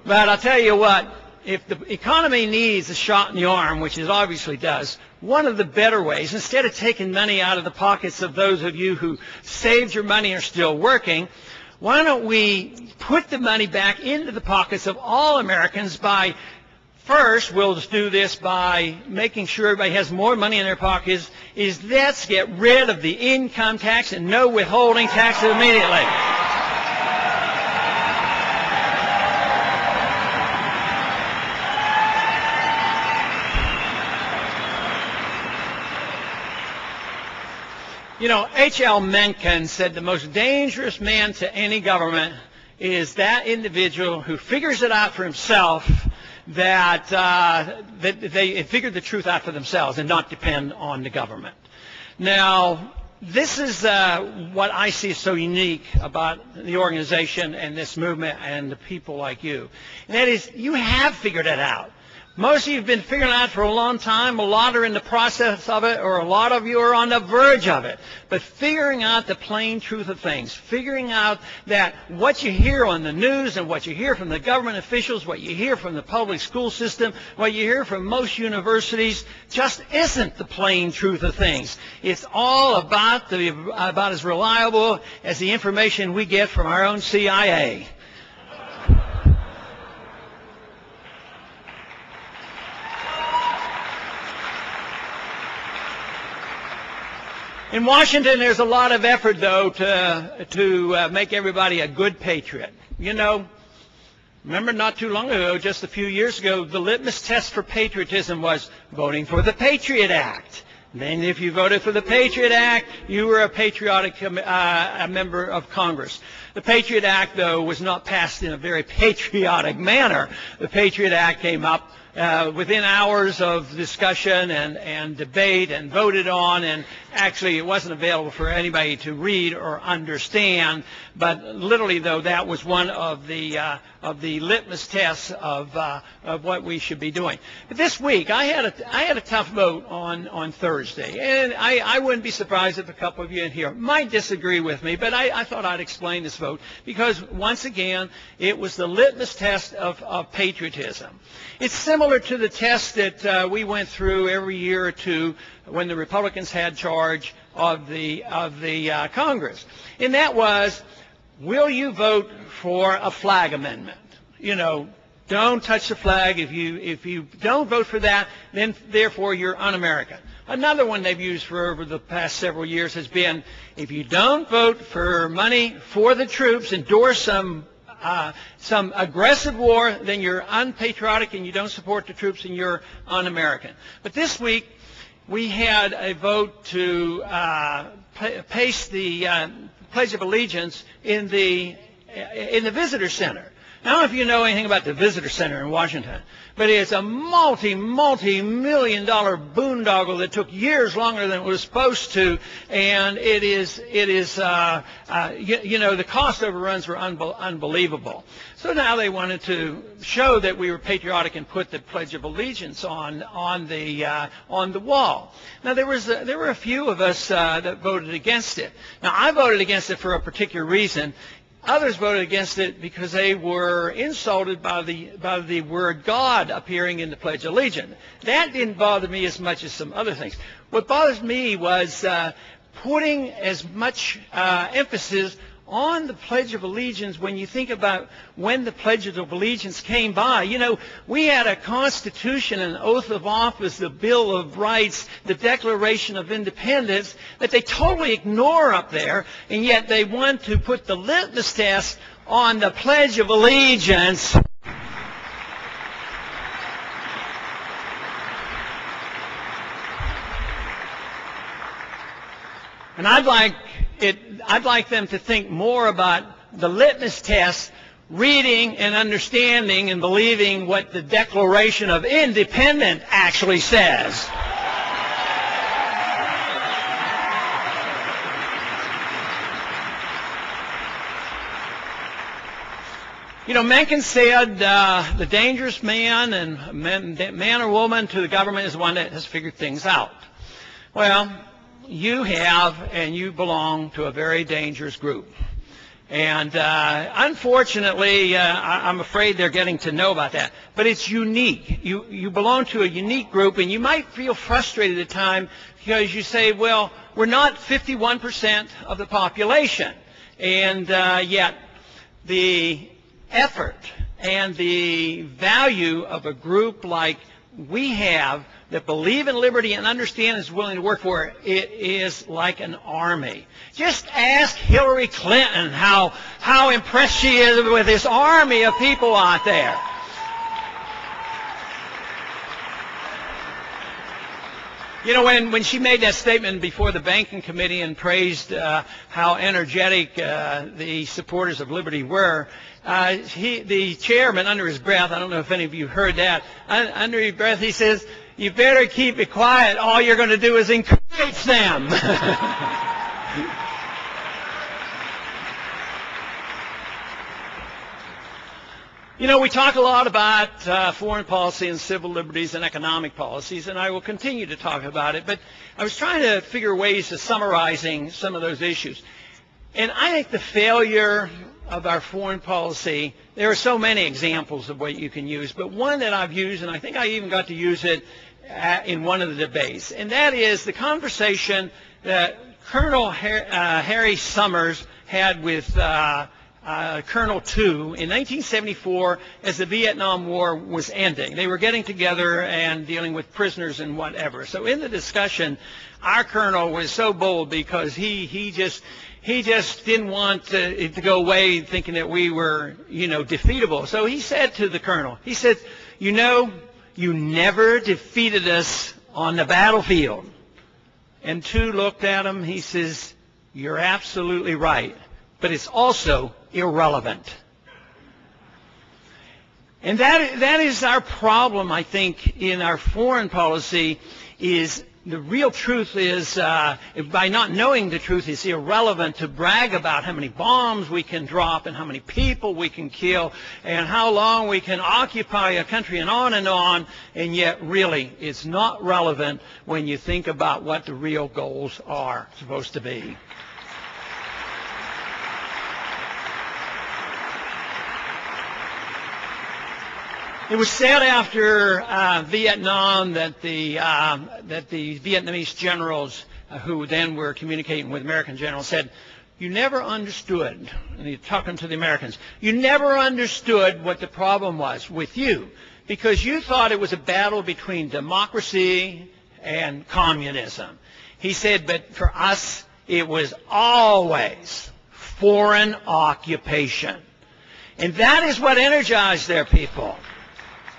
but I'll tell you what, if the economy needs a shot in the arm, which it obviously does, one of the better ways, instead of taking money out of the pockets of those of you who saved your money and are still working, why don't we put the money back into the pockets of all Americans by, first, we'll just do this by making sure everybody has more money in their pockets, let's get rid of the income tax and no withholding taxes immediately. You know, H.L. Mencken said the most dangerous man to any government is that individual who figures it out for himself, that they figure the truth out for themselves and not depend on the government. Now, this is what I see so unique about the organization and this movement and the people like you. And that is, you have figured it out. Most of you have been figuring it out for a long time. A lot are in the process of it, or a lot of you are on the verge of it. But figuring out the plain truth of things, figuring out that what you hear on the news and what you hear from the government officials, what you hear from the public school system, what you hear from most universities, just isn't the plain truth of things. It's all about as reliable as the information we get from our own CIA. In Washington, there's a lot of effort, though, to make everybody a good patriot. You know, remember not too long ago, just a few years ago, the litmus test for patriotism was voting for the Patriot Act. Then if you voted for the Patriot Act, you were a patriotic a member of Congress. The Patriot Act, though, was not passed in a very patriotic manner. The Patriot Act came up within hours of discussion and debate and voted on, and actually it wasn't available for anybody to read or understand. But literally, though, that was one of the litmus tests of what we should be doing. But this week, I had a tough vote on Thursday, and I wouldn't be surprised if a couple of you in here might disagree with me. But I thought I'd explain this vote, because once again, it was the litmus test of patriotism. It's similar to the test that we went through every year or two when the Republicans had charge of the Congress, and that was, will you vote for a flag amendment? You know, don't touch the flag. If you don't vote for that, then therefore you're un-American. Another one they've used for over the past several years has been, if you don't vote for money for the troops, endorse some aggressive war, then you're unpatriotic and you don't support the troops and you're un-American. But this week we had a vote to paste the Pledge of Allegiance in the Visitor Center. Now, I don't know if you know anything about the Visitor Center in Washington, but it's a multi-million-dollar boondoggle that took years longer than it was supposed to, and it is you know, the cost overruns were unbelievable. So now they wanted to show that we were patriotic and put the Pledge of Allegiance on the wall. Now there were a few of us that voted against it. Now I voted against it for a particular reason. Others voted against it because they were insulted by the word God appearing in the Pledge of Allegiance. That didn't bother me as much as some other things. What bothered me was putting as much emphasis on the Pledge of Allegiance when you think about when the Pledge of Allegiance came by. You know, we had a Constitution, an oath of office, the Bill of Rights, the Declaration of Independence that they totally ignore up there, and yet they want to put the litmus test on the Pledge of Allegiance. And I'd like them to think more about the litmus test reading and understanding and believing what the Declaration of Independence actually says. You know, Mencken said the dangerous man and man or woman to the government is the one that has figured things out. Well, you have, and you belong to a very dangerous group. And unfortunately, I'm afraid they're getting to know about that. But it's unique. You belong to a unique group, and you might feel frustrated at times because you say, well, we're not 51% of the population. And yet the effort and the value of a group like we have that believe in liberty and understand is willing to work for it, it is like an army. Just ask Hillary Clinton how impressed she is with this army of people out there. You know, when she made that statement before the Banking Committee and praised how energetic the supporters of liberty were, the chairman, under his breath, I don't know if any of you heard that, under his breath he says, "You better keep it quiet. All you're going to do is encourage them." You know, we talk a lot about foreign policy and civil liberties and economic policies, and I will continue to talk about it, but I was trying to figure ways of summarizing some of those issues. And I think the failure of our foreign policy, there are so many examples of what you can use, but one that I've used, and I think I even got to use it in one of the debates, and that is the conversation that Colonel Harry Summers had with Colonel Tu in 1974 as the Vietnam War was ending. They were getting together and dealing with prisoners and whatever. So in the discussion, our colonel was so bold because he just didn't want it to go away thinking that we were, defeatable. So he said to the colonel, he said, "You know, you never defeated us on the battlefield." And Tu looked at him. He says, "You're absolutely right, but it's also irrelevant." And that is our problem, I think, in our foreign policy, is the real truth is, by not knowing the truth, it's irrelevant to brag about how many bombs we can drop and how many people we can kill and how long we can occupy a country and on, and yet really it's not relevant when you think about what the real goals are supposed to be. It was said after Vietnam that the Vietnamese generals who then were communicating with American generals said, "You never understood," and he's talking to the Americans, "you never understood what the problem was with you because you thought it was a battle between democracy and communism." He said, "But for us, it was always foreign occupation." And that is what energized their people.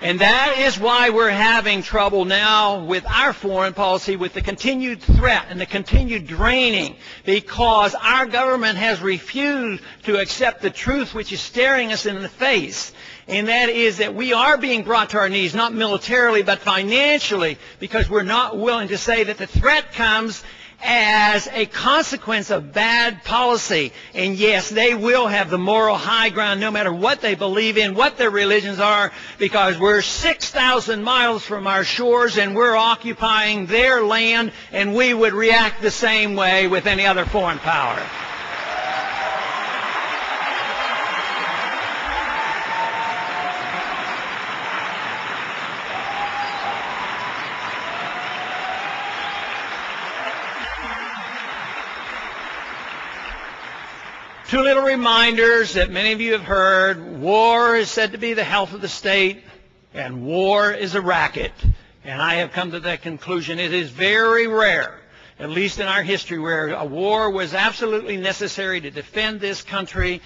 And that is why we're having trouble now with our foreign policy, with the continued threat and the continued draining, because our government has refused to accept the truth which is staring us in the face. And that is that we are being brought to our knees, not militarily, but financially, because we're not willing to say that the threat comes as a consequence of bad policy. And yes, they will have the moral high ground no matter what they believe in, what their religions are, because we're 6,000 miles from our shores and we're occupying their land, and we would react the same way with any other foreign power. Two little reminders that many of you have heard. War is said to be the health of the state, and war is a racket. And I have come to that conclusion. It is very rare, at least in our history, where a war was absolutely necessary to defend this country.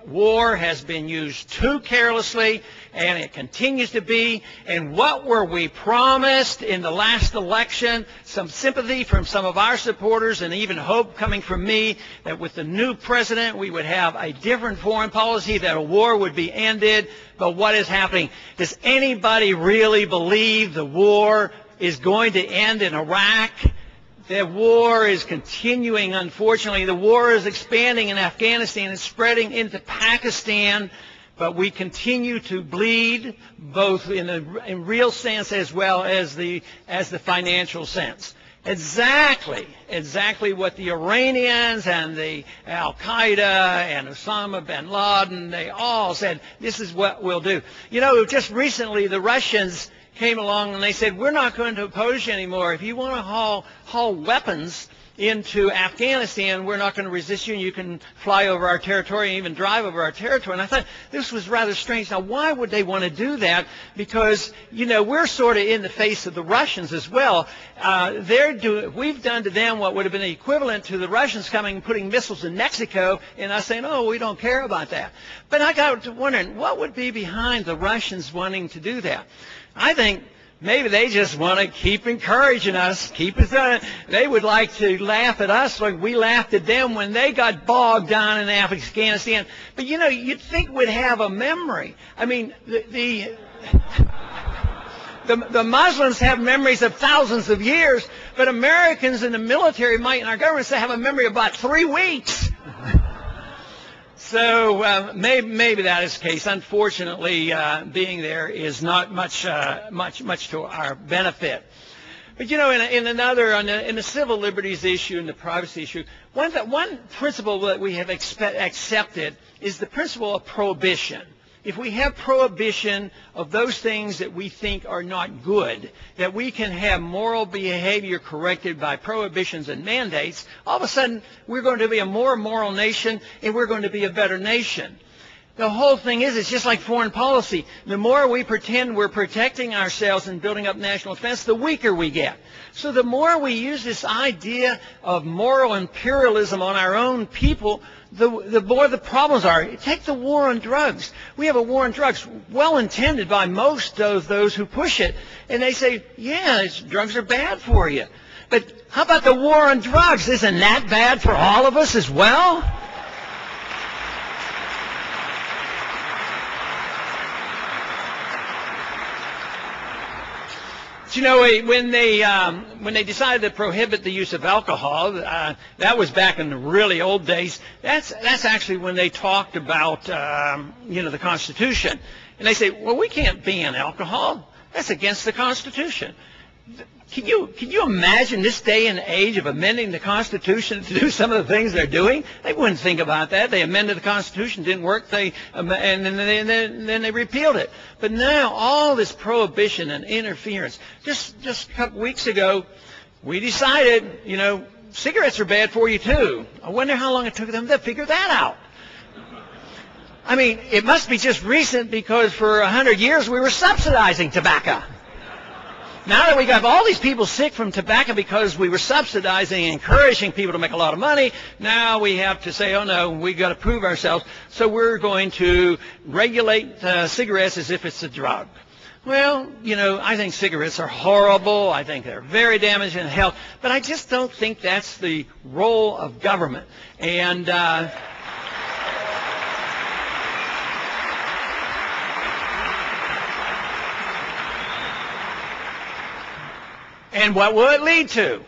war has been used too carelessly, and it continues to be. And what were we promised in the last election? Some sympathy from some of our supporters, and even hope coming from me that with the new president we would have a different foreign policy, that a war would be ended. But what is happening? Does anybody really believe the war is going to end in Iraq? The war is continuing, unfortunately. The war is expanding in Afghanistan and spreading into Pakistan, but we continue to bleed, both in real sense as well as the financial sense. Exactly what the Iranians and the Al-Qaeda and Osama bin Laden, they all said, this is what we'll do. You know, just recently the Russians came along and they said, we're not going to oppose you anymore. If you want to haul weapons into Afghanistan, we're not going to resist you, and you can fly over our territory and even drive over our territory. And I thought this was rather strange. Now, why would they want to do that? Because, you know, we're sort of in the face of the Russians as well. We've done to them what would have been equivalent to the Russians coming and putting missiles in Mexico, and us saying, oh, we don't care about that. But I got to wondering, what would be behind the Russians wanting to do that? I think maybe they just want to keep encouraging us, keep us on. They would like to laugh at us like we laughed at them when they got bogged down in Afghanistan. But, you know, you'd think we'd have a memory. I mean, the Muslims have memories of thousands of years, but Americans in the military might, and our government have a memory of about 3 weeks. So maybe that is the case. Unfortunately, being there is not much to our benefit. But you know, in the civil liberties issue and the privacy issue, one principle that we have accepted is the principle of prohibition. If we have prohibition of those things that we think are not good, that we can have moral behavior corrected by prohibitions and mandates, all of a sudden we're going to be a more moral nation and we're going to be a better nation. The whole thing is, it's just like foreign policy. The more we pretend we're protecting ourselves and building up national defense, the weaker we get. So the more we use this idea of moral imperialism on our own people, the more the problems are. Take the war on drugs. We have a war on drugs, well intended by most of those who push it. And they say, yeah, drugs are bad for you. But how about the war on drugs? Isn't that bad for all of us as well? You know, when they decided to prohibit the use of alcohol, that was back in the really old days. That's actually when they talked about the Constitution, and they say, well, we can't ban alcohol. That's against the Constitution. Can you imagine this day and age of amending the Constitution to do some of the things they're doing? They wouldn't think about that. They amended the Constitution, didn't work, and then they repealed it. But now all this prohibition and interference. Just a couple weeks ago, we decided, you know, cigarettes are bad for you too. I wonder how long it took them to figure that out. I mean, it must be just recent, because for 100 years we were subsidizing tobacco. Now that we got all these people sick from tobacco because we were subsidizing and encouraging people to make a lot of money, now we have to say, oh no, we got to prove ourselves. So we're going to regulate cigarettes as if it's a drug. Well, you know, I think cigarettes are horrible. I think they're very damaging to health. But I just don't think that's the role of government. And and what will it lead to?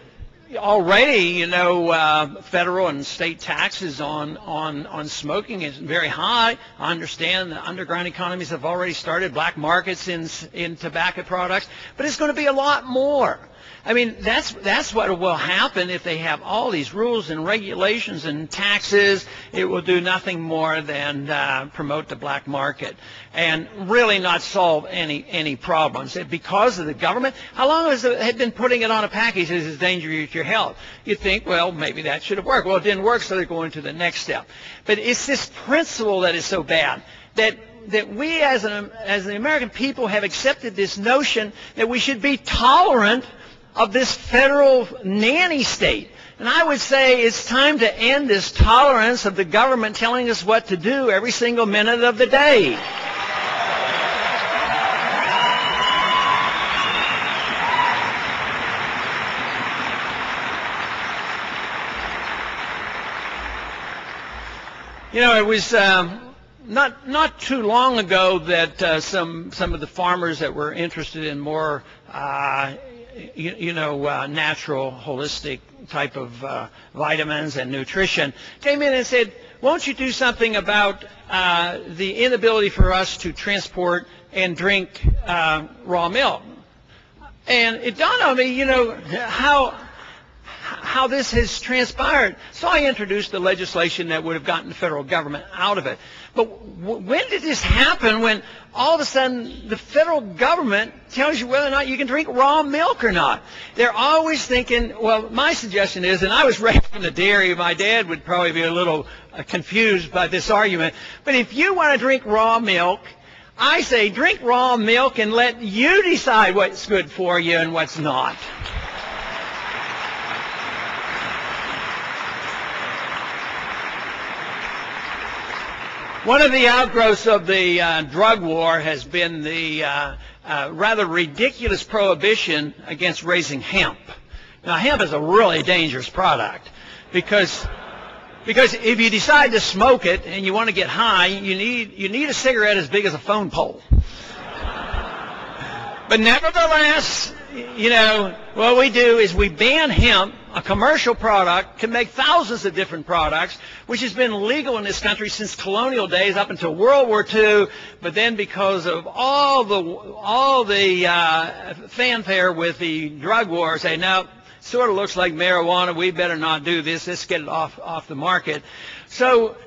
Already, you know, federal and state taxes on smoking is very high. I understand the underground economies have already started, black markets in tobacco products, but it's going to be a lot more. I mean, that's what will happen if they have all these rules and regulations and taxes. It will do nothing more than promote the black market and really not solve any problems. Because of the government, how long has it been putting it on a package as a danger to your health? You'd think, well, maybe that should have worked. Well, it didn't work, so they're going to the next step. But it's this principle that is so bad that we as the American people have accepted this notion that we should be tolerant of this federal nanny state. And I would say it's time to end this tolerance of the government telling us what to do every single minute of the day. You know, it was not too long ago that some of the farmers that were interested in more natural, holistic type of vitamins and nutrition came in and said, won't you do something about the inability for us to transport and drink raw milk? And it dawned on me, you know, how this has transpired. So I introduced the legislation that would have gotten the federal government out of it. But when did this happen, when all of a sudden the federal government tells you whether or not you can drink raw milk or not? They're always thinking, well, my suggestion is, and I was raised in the dairy, my dad would probably be a little confused by this argument, but if you want to drink raw milk, I say drink raw milk and let you decide what's good for you and what's not. One of the outgrowths of the drug war has been the rather ridiculous prohibition against raising hemp. Now, hemp is a really dangerous product because if you decide to smoke it and you want to get high, you need a cigarette as big as a phone pole. But nevertheless, you know, what we do is we ban hemp, a commercial product, can make thousands of different products, which has been legal in this country since colonial days up until World War II. But then because of all the fanfare with the drug war, say, no, sort of looks like marijuana, we better not do this, let's get it off the market. So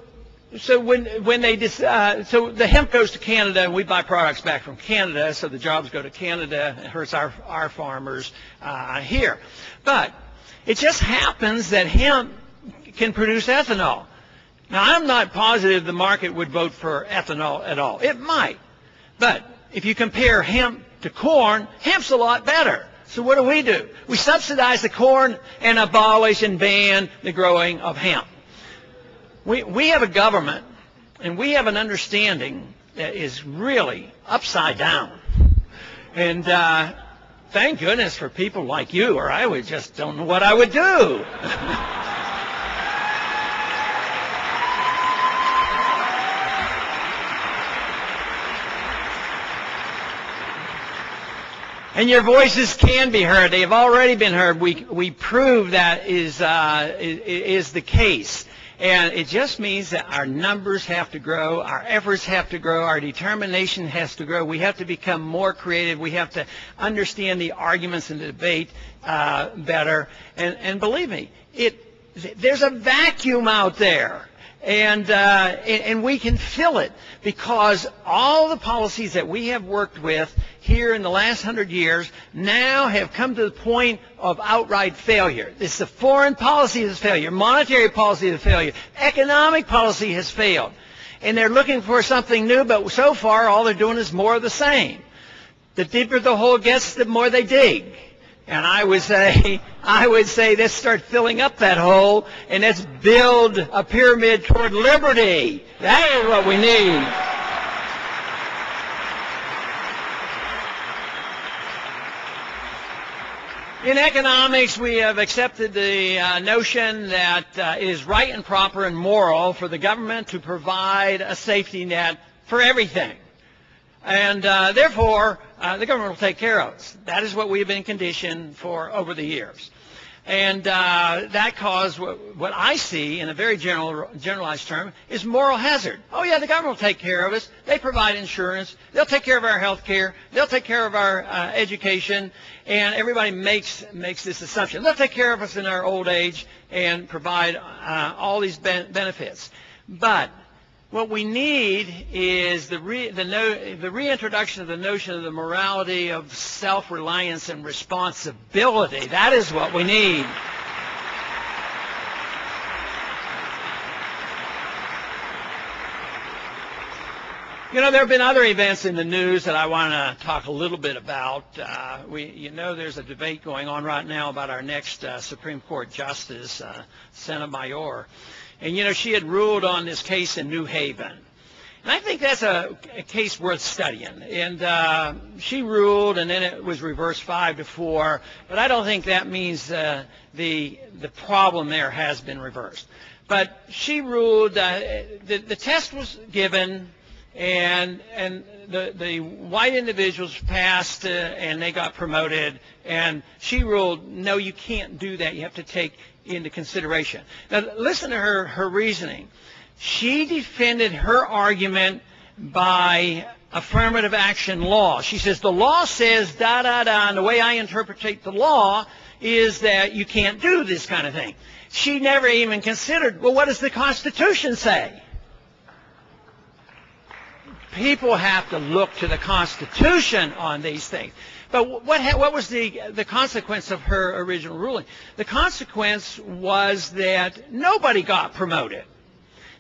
when they so the hemp goes to Canada and we buy products back from Canada, so the jobs go to Canada. It hurts our farmers here. But it just happens that hemp can produce ethanol. Now, I'm not positive the market would vote for ethanol at all. It might. But if you compare hemp to corn, hemp's a lot better. So what do? We subsidize the corn and abolish and ban the growing of hemp. We have a government, and we have an understanding that is really upside down. And thank goodness for people like you, or I would just don't know what I would do. And your voices can be heard. They have already been heard. We prove that is the case. And it just means that our numbers have to grow, our efforts have to grow, our determination has to grow. We have to become more creative. We have to understand the arguments in the debate better. And believe me, there's a vacuum out there. And we can fill it because all the policies that we have worked with here in the last 100 years now have come to the point of outright failure. It's the foreign policy that's failure, monetary policy that's failure, economic policy has failed. And they're looking for something new, but so far all they're doing is more of the same. The deeper the hole gets, the more they dig. And I would say let's start filling up that hole and let's build a pyramid toward liberty. That is what we need. In economics, we have accepted the notion that it is right and proper and moral for the government to provide a safety net for everything. And therefore, the government will take care of us. That is what we have been conditioned for over the years. And that caused what I see in a very generalized term is moral hazard. Oh, yeah, the government will take care of us. They provide insurance. They'll take care of our health care. They'll take care of our education. And everybody makes this assumption. They'll take care of us in our old age and provide all these benefits. But what we need is the reintroduction of the notion of the morality of self-reliance and responsibility. That is what we need. You know, there have been other events in the news that I want to talk a little bit about. There's a debate going on right now about our next Supreme Court Justice, Sotomayor. And, she had ruled on this case in New Haven. And I think that's a case worth studying. And she ruled, and then it was reversed 5-4. But I don't think that means the problem there has been reversed. But she ruled, the test was given, and the white individuals passed, and they got promoted. And she ruled, no, you can't do that. You have to take into consideration. Now, listen to her reasoning. She defended her argument by affirmative action law. She says, the law says and the way I interpret the law is that you can't do this kind of thing. She never even considered, well, what does the Constitution say? People have to look to the Constitution on these things. But what was the consequence of her original ruling? The consequence was that nobody got promoted.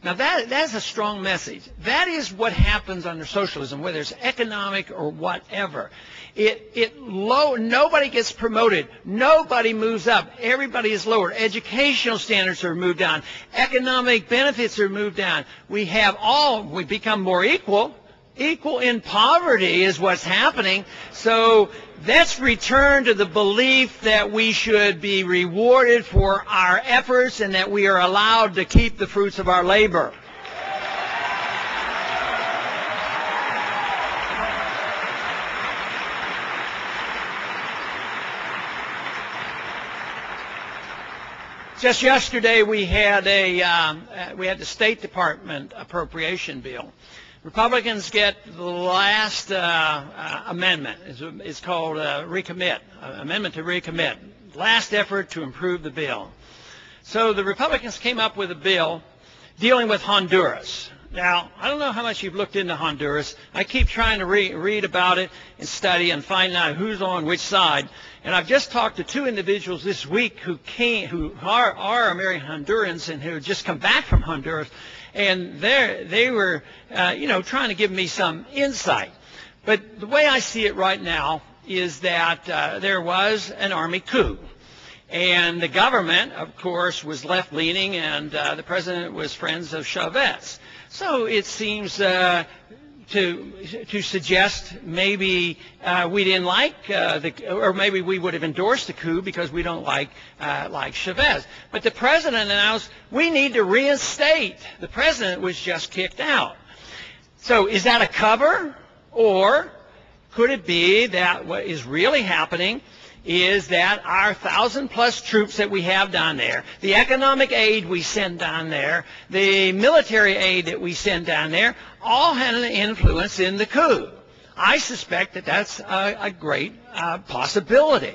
Now, that's a strong message. That is what happens under socialism, whether it's economic or whatever. Nobody gets promoted. Nobody moves up. Everybody is lowered. Educational standards are moved down. Economic benefits are moved down. We become more equal. Equal in poverty is what's happening. So let's return to the belief that we should be rewarded for our efforts and that we are allowed to keep the fruits of our labor. Just yesterday we had the State Department appropriation bill. Republicans get the last amendment. It's called recommit, amendment to recommit, last effort to improve the bill. So the Republicans came up with a bill dealing with Honduras. Now, I don't know how much you've looked into Honduras. I keep trying to read about it and study and find out who's on which side. And I've just talked to two individuals this week who are American Hondurans and who have just come back from Honduras. And they were, trying to give me some insight. But the way I see it right now is that there was an army coup. And the government, of course, was left-leaning, and the president was friends of Chavez. So it seems to suggest maybe we didn't like or maybe we would have endorsed the coup because we don't like Chavez. But the president announced we need to reinstate. The president was just kicked out. So is that a cover, or could it be that what is really happening is that our 1,000+ troops that we have down there, the economic aid we send down there, the military aid that we send down there, all had an influence in the coup? I suspect that that's a great possibility.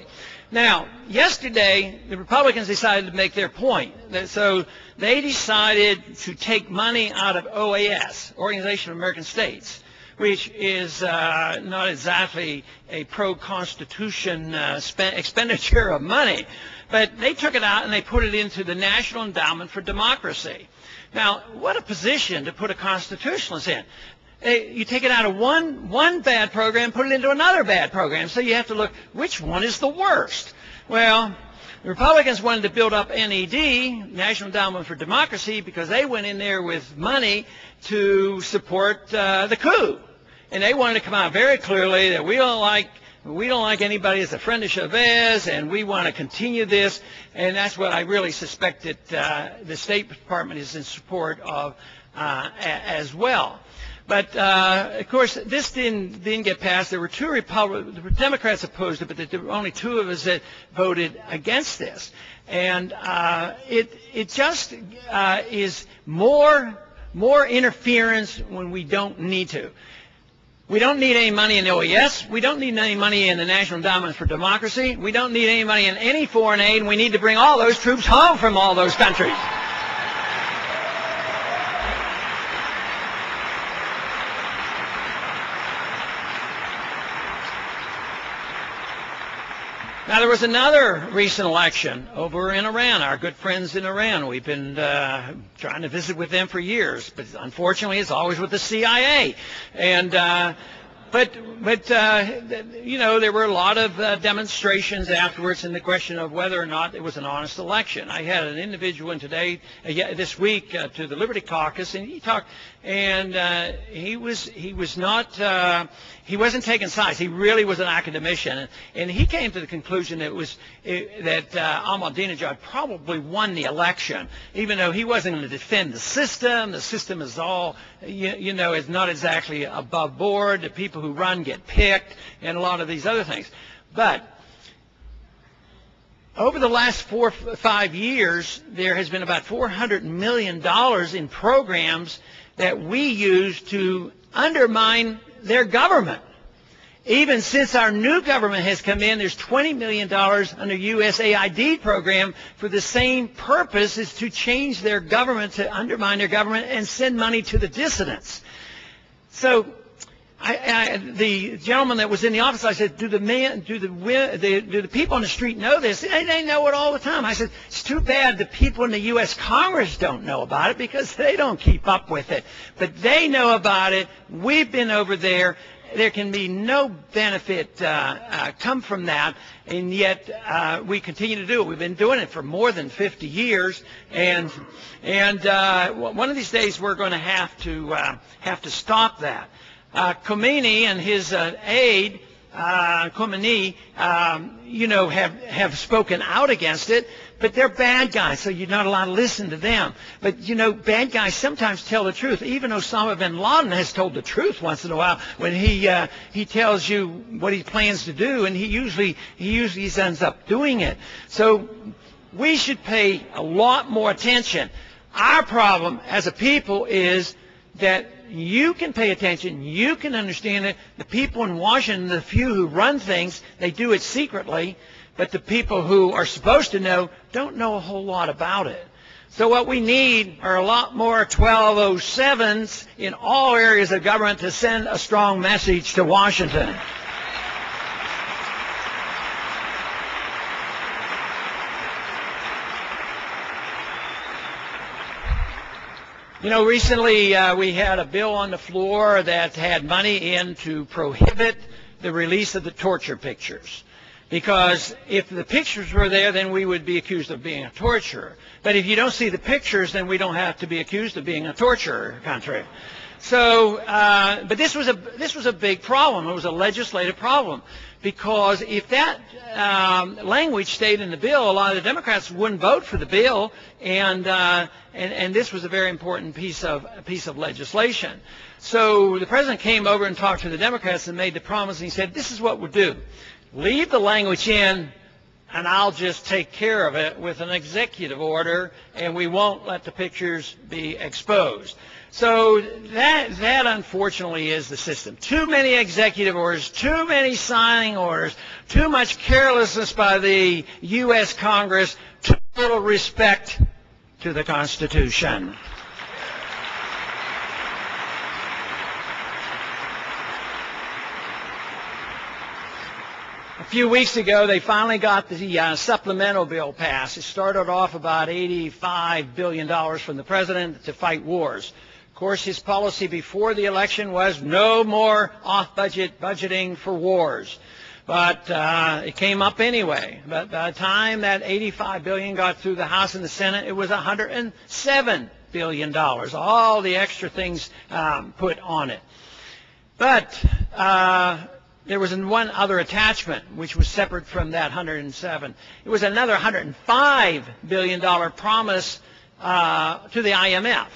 Now, yesterday, the Republicans decided to make their point. So they decided to take money out of OAS, Organization of American States, which is not exactly a pro-Constitution expenditure of money. But they took it out and they put it into the National Endowment for Democracy. Now, what a position to put a constitutionalist in. You take it out of one bad program, put it into another bad program. So you have to look, which one is the worst? Well, the Republicans wanted to build up NED, National Endowment for Democracy, because they went in there with money to support the coup. And they wanted to come out very clearly that we don't like anybody as a friend of Chavez, and we want to continue this. And that's what I really suspect that the State Department is in support of as well. But, of course, this didn't get passed. There were the Democrats opposed it, but there were only two of us that voted against this. And it just is more interference when we don't need to. We don't need any money in the OAS. We don't need any money in the National Endowment for Democracy. We don't need any money in any foreign aid, and we need to bring all those troops home from all those countries. Now, there was another recent election over in Iran, our good friends in Iran. We've been trying to visit with them for years, but unfortunately it's always with the CIA. And But you know, there were a lot of demonstrations afterwards in the question of whether or not it was an honest election. I had an individual in today, this week, to the Liberty Caucus, and he talked, and he wasn't taking sides. He really was an academician, and he came to the conclusion that that Ahmadinejad probably won the election, even though he wasn't going to defend the system. The system is all, you know, is not exactly above board. The people who run get picked, and a lot of these other things. But over the last 4 or 5 years, there has been about $400 million in programs that we use to undermine their government. Even since our new government has come in, there's $20 million under USAID program for the same purpose, is to change their government, to undermine their government and send money to the dissidents. So the gentleman that was in the office, I said, do the people on the street know this? They know it all the time. I said, it's too bad the people in the U.S. Congress don't know about it, because they don't keep up with it. But they know about it. We've been over there. There can be no benefit come from that, and yet we continue to do it. We've been doing it for more than 50 years, and one of these days we're going to have to stop that. Khomeini and his aide, Khomeini, you know, have spoken out against it, but they're bad guys, so you're not allowed to listen to them. But, you know, bad guys sometimes tell the truth. Even Osama bin Laden has told the truth once in a while when he tells you what he plans to do, and he usually ends up doing it. So we should pay a lot more attention. Our problem as a people is that you can pay attention, you can understand it. The people in Washington, the few who run things, they do it secretly, but the people who are supposed to know don't know a whole lot about it. So what we need are a lot more 1207s in all areas of government to send a strong message to Washington. You know, recently we had a bill on the floor that had money in to prohibit the release of the torture pictures. Because if the pictures were there, then we would be accused of being a torturer. But if you don't see the pictures, then we don't have to be accused of being a torturer country. So, but this was a big problem. It was a legislative problem, because if that language stayed in the bill, a lot of the Democrats wouldn't vote for the bill, and this was a very important piece of legislation. So the president came over and talked to the Democrats and made the promise, and he said, "This is what we'll do: leave the language in, and I'll just take care of it with an executive order, and we won't let the pictures be exposed." So that unfortunately is the system. Too many executive orders, too many signing orders, too much carelessness by the U.S. Congress, too little respect to the Constitution. A few weeks ago, they finally got the supplemental bill passed. It started off about $85 billion from the president to fight wars. Of course, his policy before the election was no more off-budget budgeting for wars. But it came up anyway. But by the time that $85 billion got through the House and the Senate, it was $107 billion. All the extra things put on it. But there was one other attachment which was separate from that 107. It was another $105 billion promise to the IMF.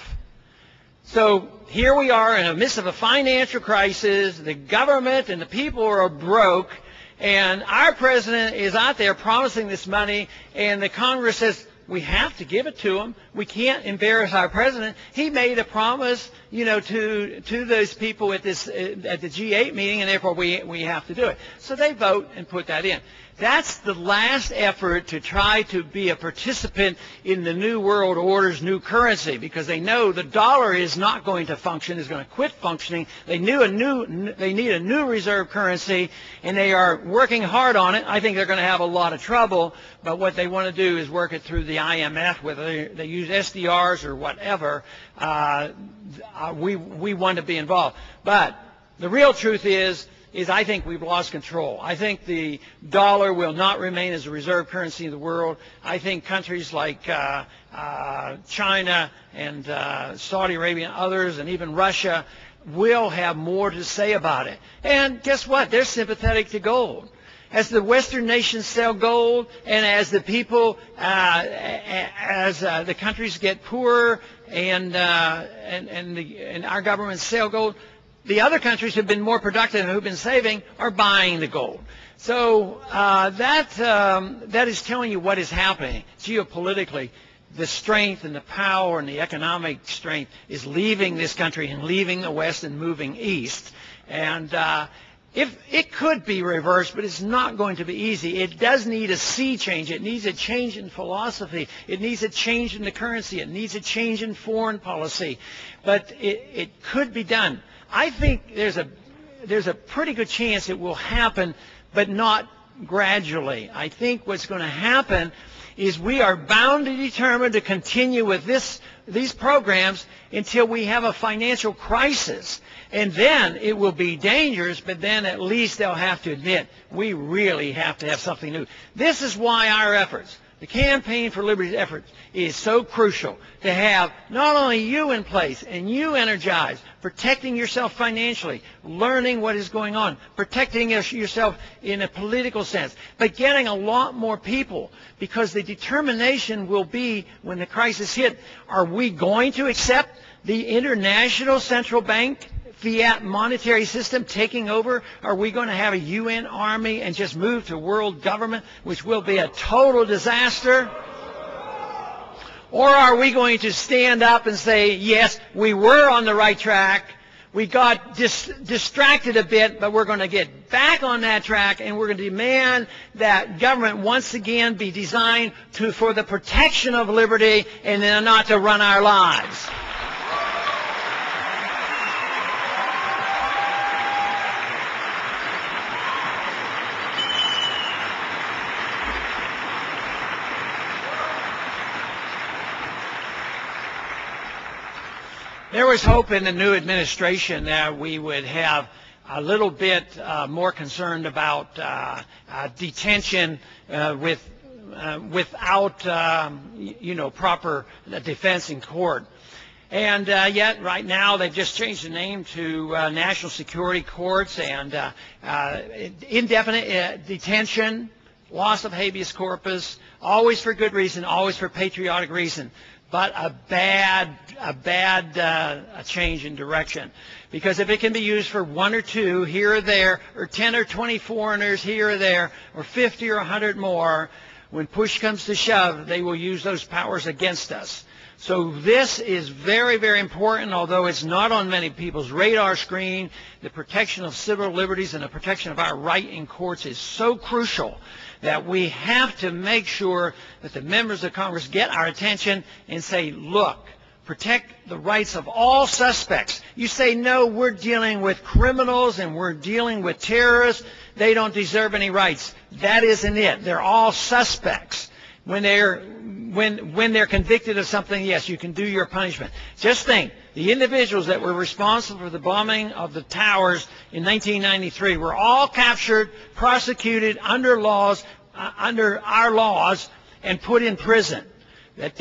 So here we are in the midst of a financial crisis. The government and the people are broke, and our president is out there promising this money, and the Congress says, We have to give it to them. We can't embarrass our president. He made a promise, to those people at the G8 meeting, and therefore we have to do it. So they vote and put that in. That's the last effort to try to be a participant in the new world order's new currency, because they know the dollar is not going to function, is going to quit functioning. They need a new reserve currency, and they are working hard on it. I think they're going to have a lot of trouble, but what they want to do is work it through the IMF, whether they use SDRs or whatever. We want to be involved. But the real truth is I think we've lost control. I think the dollar will not remain as a reserve currency in the world. I think countries like China and Saudi Arabia and others, and even Russia, will have more to say about it. And guess what? They're sympathetic to gold. As the Western nations sell gold, and as the people, as the countries get poorer, and our governments sell gold, the other countries who have been more productive and who have been saving are buying the gold. So that is telling you what is happening geopolitically. The strength and the power and the economic strength is leaving this country and leaving the West and moving east. And if it could be reversed, but it's not going to be easy. It does need a sea change. It needs a change in philosophy. It needs a change in the currency. It needs a change in foreign policy. But it could be done. I think there's a pretty good chance it will happen, but not gradually. I think what's going to happen is we are bound and determined to continue with these programs until we have a financial crisis. And then it will be dangerous, but then at least they'll have to admit we really have to have something new. This is why our efforts, the Campaign for Liberty's efforts, is so crucial to have not only you in place and you energized, protecting yourself financially, learning what is going on, protecting yourself in a political sense, but getting a lot more people, because the determination will be when the crisis hit, are we going to accept the international central bank fiat monetary system taking over? Are we going to have a UN army and just move to world government, which will be a total disaster? Or are we going to stand up and say, yes, we were on the right track, we got distracted a bit, but we're going to get back on that track, and we're going to demand that government once again be designed for the protection of liberty and then not to run our lives? There was hope in the new administration that we would have a little bit more concerned about detention without proper defense in court. And yet right now they've just changed the name to National Security Courts, and indefinite detention, loss of habeas corpus, always for good reason, always for patriotic reason. But a bad change in direction. Because if it can be used for 1 or 2 here or there, or 10 or 20 foreigners here or there, or 50 or 100 more, when push comes to shove, they will use those powers against us. So this is very, very important, although it's not on many people's radar screen. The protection of civil liberties and the protection of our right in courts is so crucial that we have to make sure that the members of Congress get our attention and say, look, protect the rights of all suspects. You say, no, we're dealing with criminals and we're dealing with terrorists. They don't deserve any rights. That isn't it. They're all suspects. When they're convicted of something, yes, you can do your punishment. Just think, the individuals that were responsible for the bombing of the towers in 1993 were all captured, prosecuted under our laws, and put in prison. That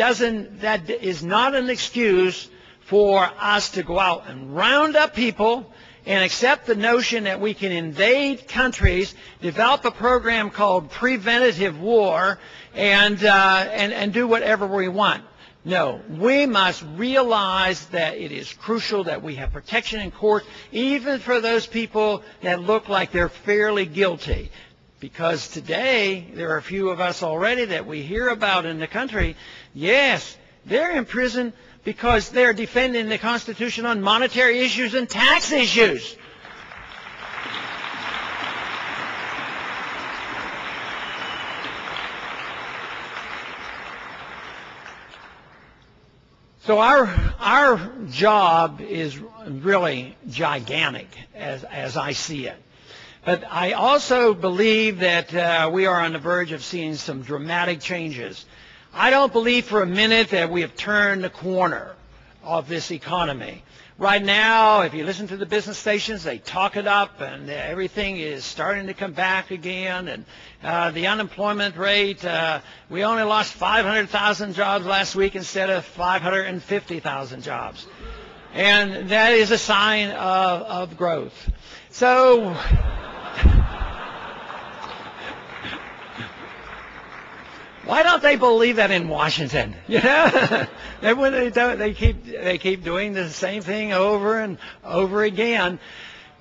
is not an excuse for us to go out and round up people and accept the notion that we can invade countries, develop a program called preventative war, and do whatever we want. No, we must realize that it is crucial that we have protection in court, even for those people that look like they're fairly guilty. Because today, there are a few of us already that we hear about in the country. Yes, they're in prison because they're defending the Constitution on monetary issues and tax issues. So our job is really gigantic as I see it. But I also believe that we are on the verge of seeing some dramatic changes. I don't believe for a minute that we have turned the corner of this economy. Right now, if you listen to the business stations, they talk it up, and everything is starting to come back again. And the unemployment rate, we only lost 500,000 jobs last week instead of 550,000 jobs. And that is a sign of growth. So why don't they believe that in Washington? You know, they keep doing the same thing over and over again.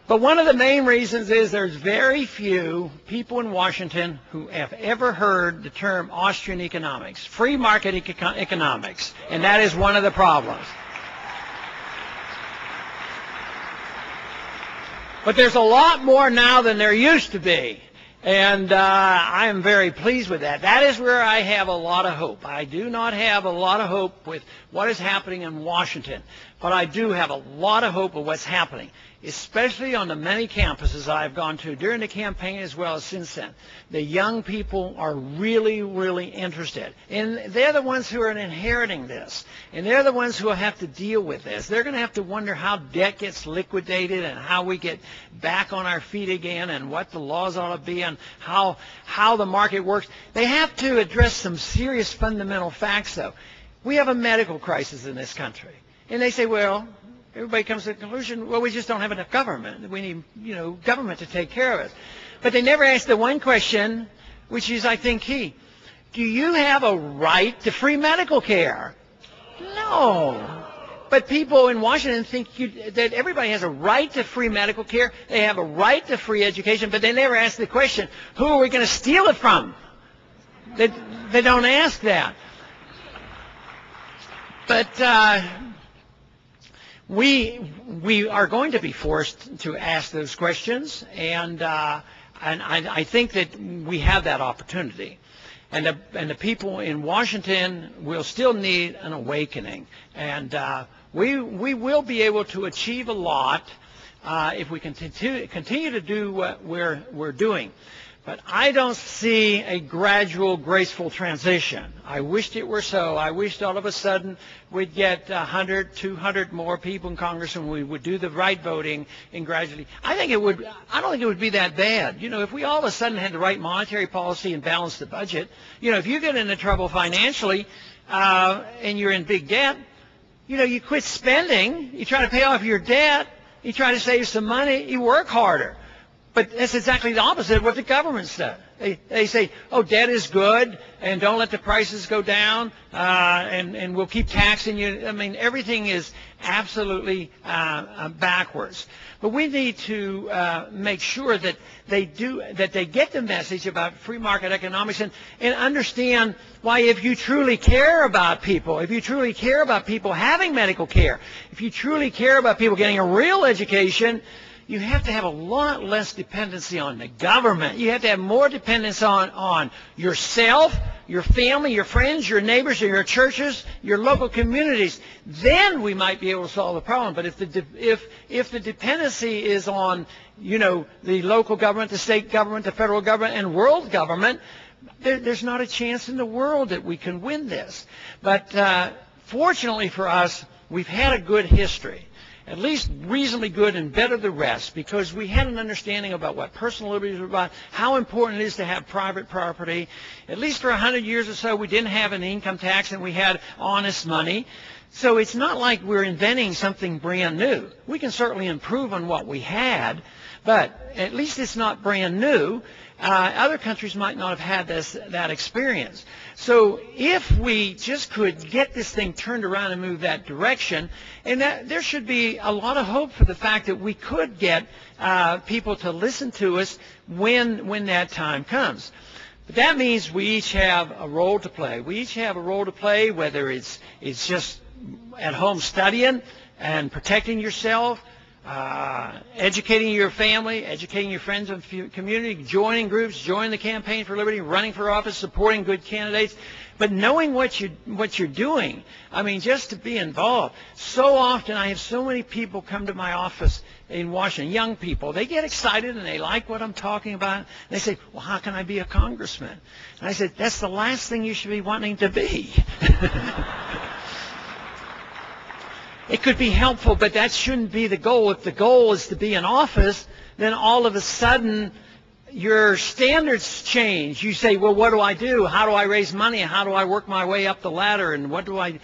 But one of the main reasons is there's very few people in Washington who have ever heard the term Austrian economics, free market economics, and that is one of the problems. But there's a lot more now than there used to be. And I am very pleased with that. That is where I have a lot of hope. I do not have a lot of hope with what is happening in Washington, but I do have a lot of hope of what's happening, especially on the many campuses I've gone to during the campaign as well as since then. The young people are really, really interested. And they're the ones who are inheriting this. And they're the ones who will have to deal with this. They're going to have to wonder how debt gets liquidated and how we get back on our feet again and what the laws ought to be and how the market works. They have to address some serious fundamental facts, though. We have a medical crisis in this country. And they say, well, everybody comes to the conclusion, well, we just don't have enough government. We need, government to take care of it. But they never ask the one question, which is, I think, key. Do you have a right to free medical care? No. But people in Washington think that everybody has a right to free medical care. They have a right to free education, but they never ask the question, who are we going to steal it from? They don't ask that. But we are going to be forced to ask those questions, and I think that we have that opportunity. And the people in Washington will still need an awakening. And we will be able to achieve a lot if we continue to do what we're doing. But I don't see a gradual, graceful transition. I wished it were so. I wished all of a sudden we'd get 100, 200 more people in Congress and we would do the right voting and gradually. I don't think it would be that bad. If we all of a sudden had the right monetary policy and balanced the budget, if you get into trouble financially and you're in big debt, you quit spending, you try to pay off your debt, you try to save some money, you work harder. But that's exactly the opposite of what the government's done. They say, oh, debt is good, and don't let the prices go down, and we'll keep taxing you. I mean, everything is absolutely backwards. But we need to make sure that they get the message about free market economics and understand why, if you truly care about people, if you truly care about people having medical care, if you truly care about people getting a real education, you have to have a lot less dependency on the government. You have to have more dependence on yourself, your family, your friends, your neighbors, your churches, your local communities. Then we might be able to solve the problem. But if the dependency is on, the local government, the state government, the federal government, and world government, there's not a chance in the world that we can win this. But fortunately for us, we've had a good history. At least reasonably good and better the rest, because we had an understanding about what personal liberties were about, how important it is to have private property. At least for 100 years or so, we didn't have an income tax and we had honest money. So it's not like we're inventing something brand new. We can certainly improve on what we had, But at least it's not brand new. Other countries might not have had that experience. So if we just could get this thing turned around and move that direction, and that there should be a lot of hope for the fact that we could get people to listen to us when that time comes. But that means we each have a role to play. We each have a role to play, whether it's just at home studying and protecting yourself, educating your family, educating your friends and community, joining groups, joining the Campaign for Liberty, running for office, supporting good candidates, but knowing what you're doing. I mean, just to be involved. So often I have so many people come to my office in Washington, young people. They get excited and they like what I'm talking about. They say, well, how can I be a congressman? And I said, that's the last thing you should be wanting to be. It could be helpful, but that shouldn't be the goal. If the goal is to be in office, then all of a sudden your standards change. You say, well, what do I do? How do I raise money? How do I work my way up the ladder? And what do I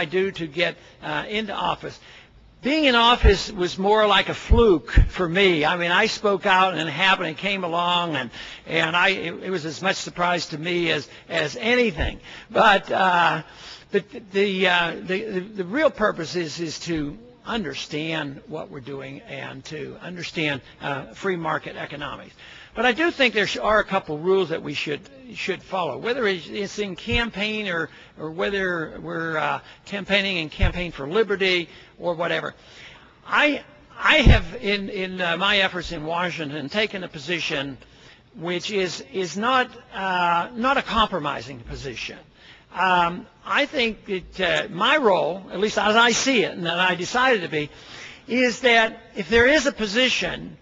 do to get into office? Being in office was more like a fluke for me. I mean, I spoke out and it happened and came along, and it was as much surprise to me as anything. But the real purpose is to understand what we're doing and to understand free market economics. But I do think there are a couple rules that we should follow, whether it's in campaign or whether we're campaigning in Campaign for Liberty or whatever. I have in my efforts in Washington taken a position which is not a compromising position. I think that my role, at least as I see it and that I decided to be, is that if there is a position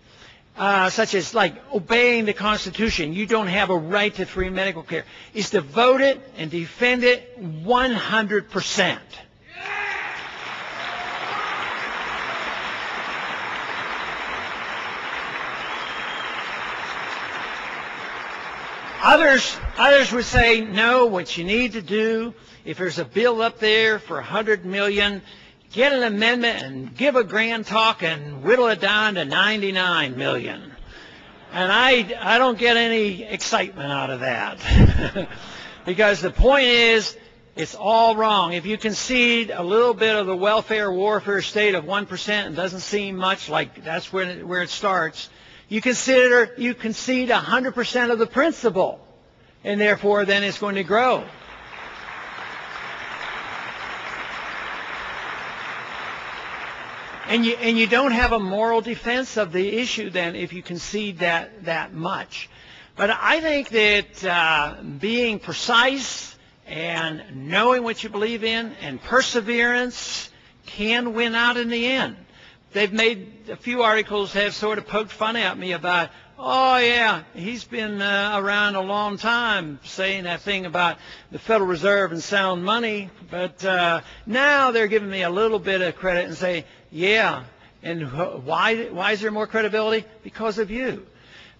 such as like obeying the Constitution, you don't have a right to free medical care, is to vote it and defend it 100%. Others would say, no, what you need to do, if there's a bill up there for $100 million, get an amendment and give a grand talk and whittle it down to $99 million. And I don't get any excitement out of that. Because the point is, it's all wrong. If you concede a little bit of the welfare warfare state of 1%, it doesn't seem much like that's where it starts. You concede 100% of the principle, and therefore then it's going to grow. And you don't have a moral defense of the issue then if you concede that much. But I think that being precise and knowing what you believe in and perseverance can win out in the end. They've made a few articles have sort of poked fun at me about, oh yeah, he's been around a long time saying that thing about the Federal Reserve and sound money, but now they're giving me a little bit of credit and say, yeah, and why is there more credibility? Because of you.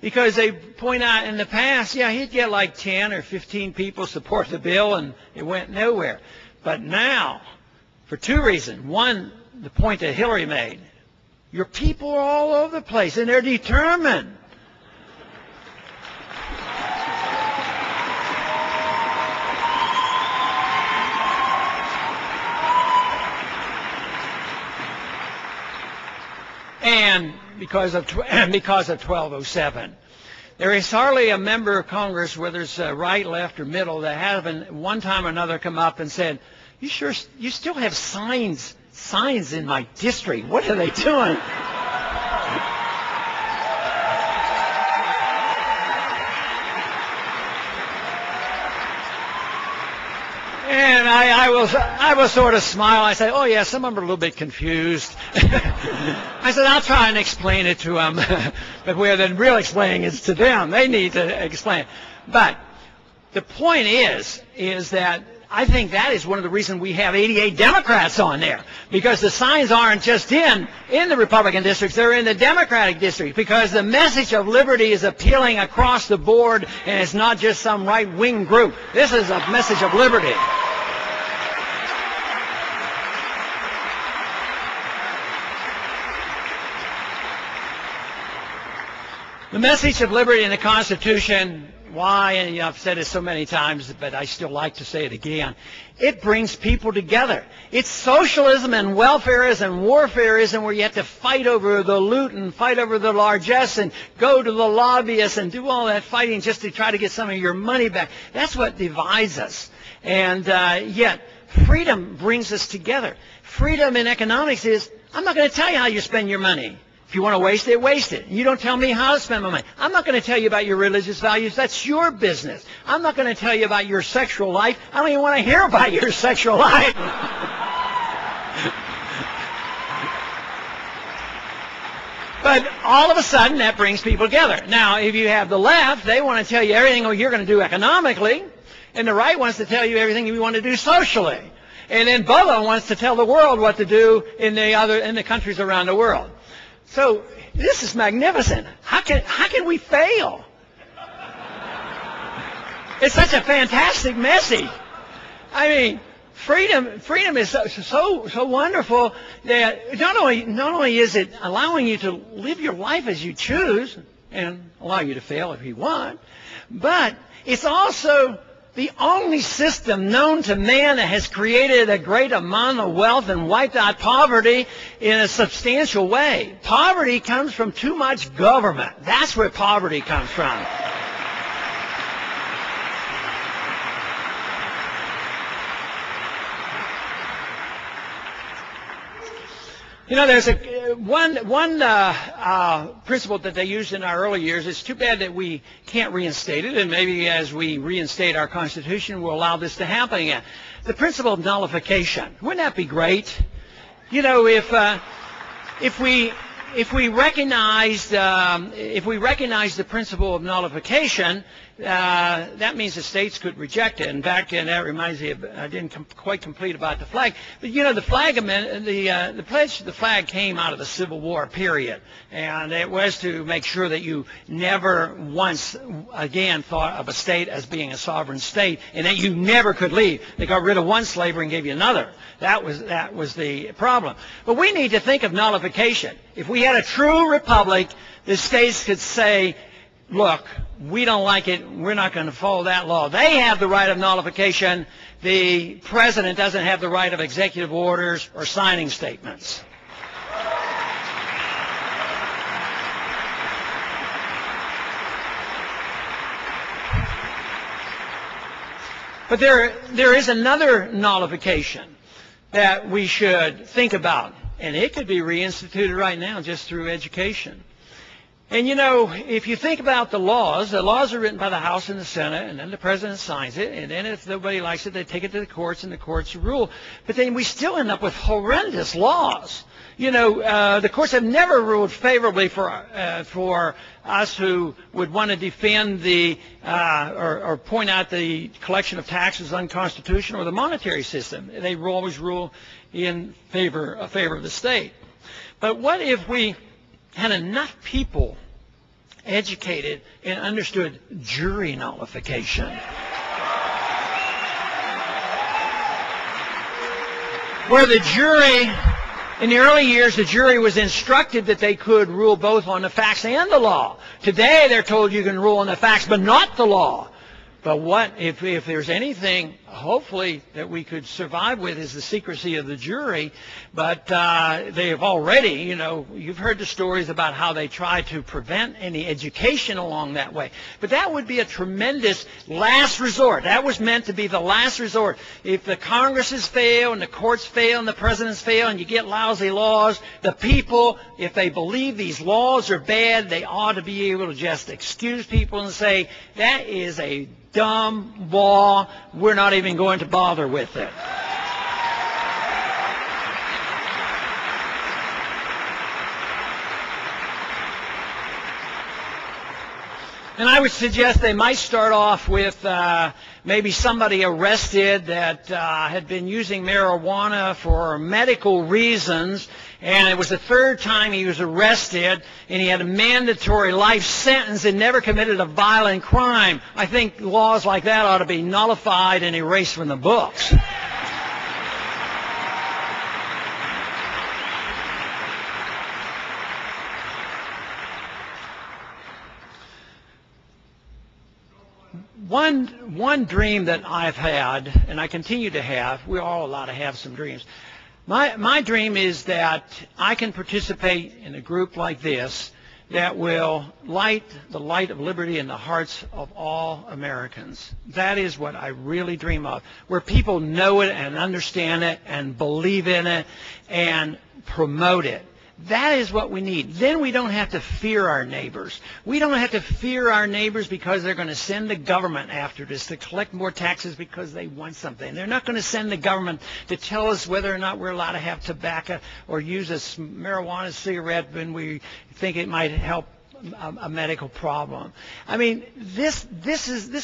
Because they point out in the past, yeah, he'd get like 10 or 15 people support the bill and it went nowhere. But now, for two reasons. One, the point that Hillary made. Your people are all over the place, and they're determined. And because of 1207. There is hardly a member of Congress, whether it's right, left, or middle, that haven't one time or another come up and said, you still have signs in my district. What are they doing? And I will sort of smile. I say, oh yeah, some of them are a little bit confused. I said, I'll try and explain it to them. But where the real explaining is to them. They need to explain it. But the point is that I think that is one of the reasons we have 88 Democrats on there, because the signs aren't just in the Republican districts, they're in the Democratic district, because the message of liberty is appealing across the board, and it's not just some right-wing group. This is a message of liberty. The message of liberty in the Constitution, why, and I've said it so many times, but I still like to say it again, it brings people together. It's socialism and welfareism and warfareism where you have to fight over the loot and fight over the largesse and go to the lobbyists and do all that fighting just to try to get some of your money back. That's what divides us. And yet, freedom brings us together. Freedom in economics is, I'm not going to tell you how you spend your money. If you want to waste it, waste it. You don't tell me how to spend my money. I'm not going to tell you about your religious values. That's your business. I'm not going to tell you about your sexual life. I don't even want to hear about your sexual life. But all of a sudden, that brings people together. Now, if you have the left, they want to tell you everything you're going to do economically, and the right wants to tell you everything you want to do socially. And then both of them wants to tell the world what to do in the countries around the world. So this is magnificent. How can we fail? It's such a fantastic message. I mean, freedom is so wonderful that not only is it allowing you to live your life as you choose and allow you to fail if you want, but it's also the only system known to man that has created a great amount of wealth and wiped out poverty in a substantial way. Poverty comes from too much government. That's where poverty comes from. You know, there's one principle that they used in our early years. It's too bad that we can't reinstate it, and maybe as we reinstate our Constitution, we'll allow this to happen again. The principle of nullification. Wouldn't that be great? You know, if we recognize the principle of nullification, that means the states could reject it. In fact, and that reminds me of, I didn't quite complete about the flag, but you know, the flag amendment, the pledge to the flag came out of the Civil War period, and it was to make sure that you never once again thought of a state as being a sovereign state, and that you never could leave. They got rid of one slavery and gave you another. That was the problem. But we need to think of nullification. If we had a true republic, the states could say, look, we don't like it, we're not going to follow that law. They have the right of nullification. The president doesn't have the right of executive orders or signing statements. But there is another nullification that we should think about, and it could be reinstituted right now just through education. And you know, if you think about the laws are written by the House and the Senate, and then the President signs it, and then if nobody likes it, they take it to the courts, and the courts rule. But then we still end up with horrendous laws. You know, the courts have never ruled favorably for us who would want to defend or point out the collection of taxes unconstitutional or the monetary system. They always rule in favor of the state. But what if we had enough people educated and understood jury nullification? Where the jury, in the early years, the jury was instructed that they could rule both on the facts and the law. Today, they're told you can rule on the facts, but not the law. But what if there's anything, hopefully, that we could survive with is the secrecy of the jury. But they have already, you know, you've heard the stories about how they try to prevent any education along that way. But that would be a tremendous last resort. That was meant to be the last resort. If the Congresses fail and the courts fail and the presidents fail and you get lousy laws, the people, if they believe these laws are bad, they ought to be able to just excuse people and say, that is a dumb law, we're not even going to bother with it. And I would suggest they might start off with maybe somebody arrested that had been using marijuana for medical reasons, and it was the third time he was arrested, and he had a mandatory life sentence and never committed a violent crime. I think laws like that ought to be nullified and erased from the books. one dream that I've had, and I continue to have, we're all allowed to have some dreams. My dream is that I can participate in a group like this that will light the light of liberty in the hearts of all Americans. That is what I really dream of, where people know it and understand it and believe in it and promote it. That is what we need. Then we don't have to fear our neighbors. We don't have to fear our neighbors because they're going to send the government after us to collect more taxes because they want something. They're not going to send the government to tell us whether or not we're allowed to have tobacco or use a marijuana cigarette when we think it might help a medical problem. I mean, this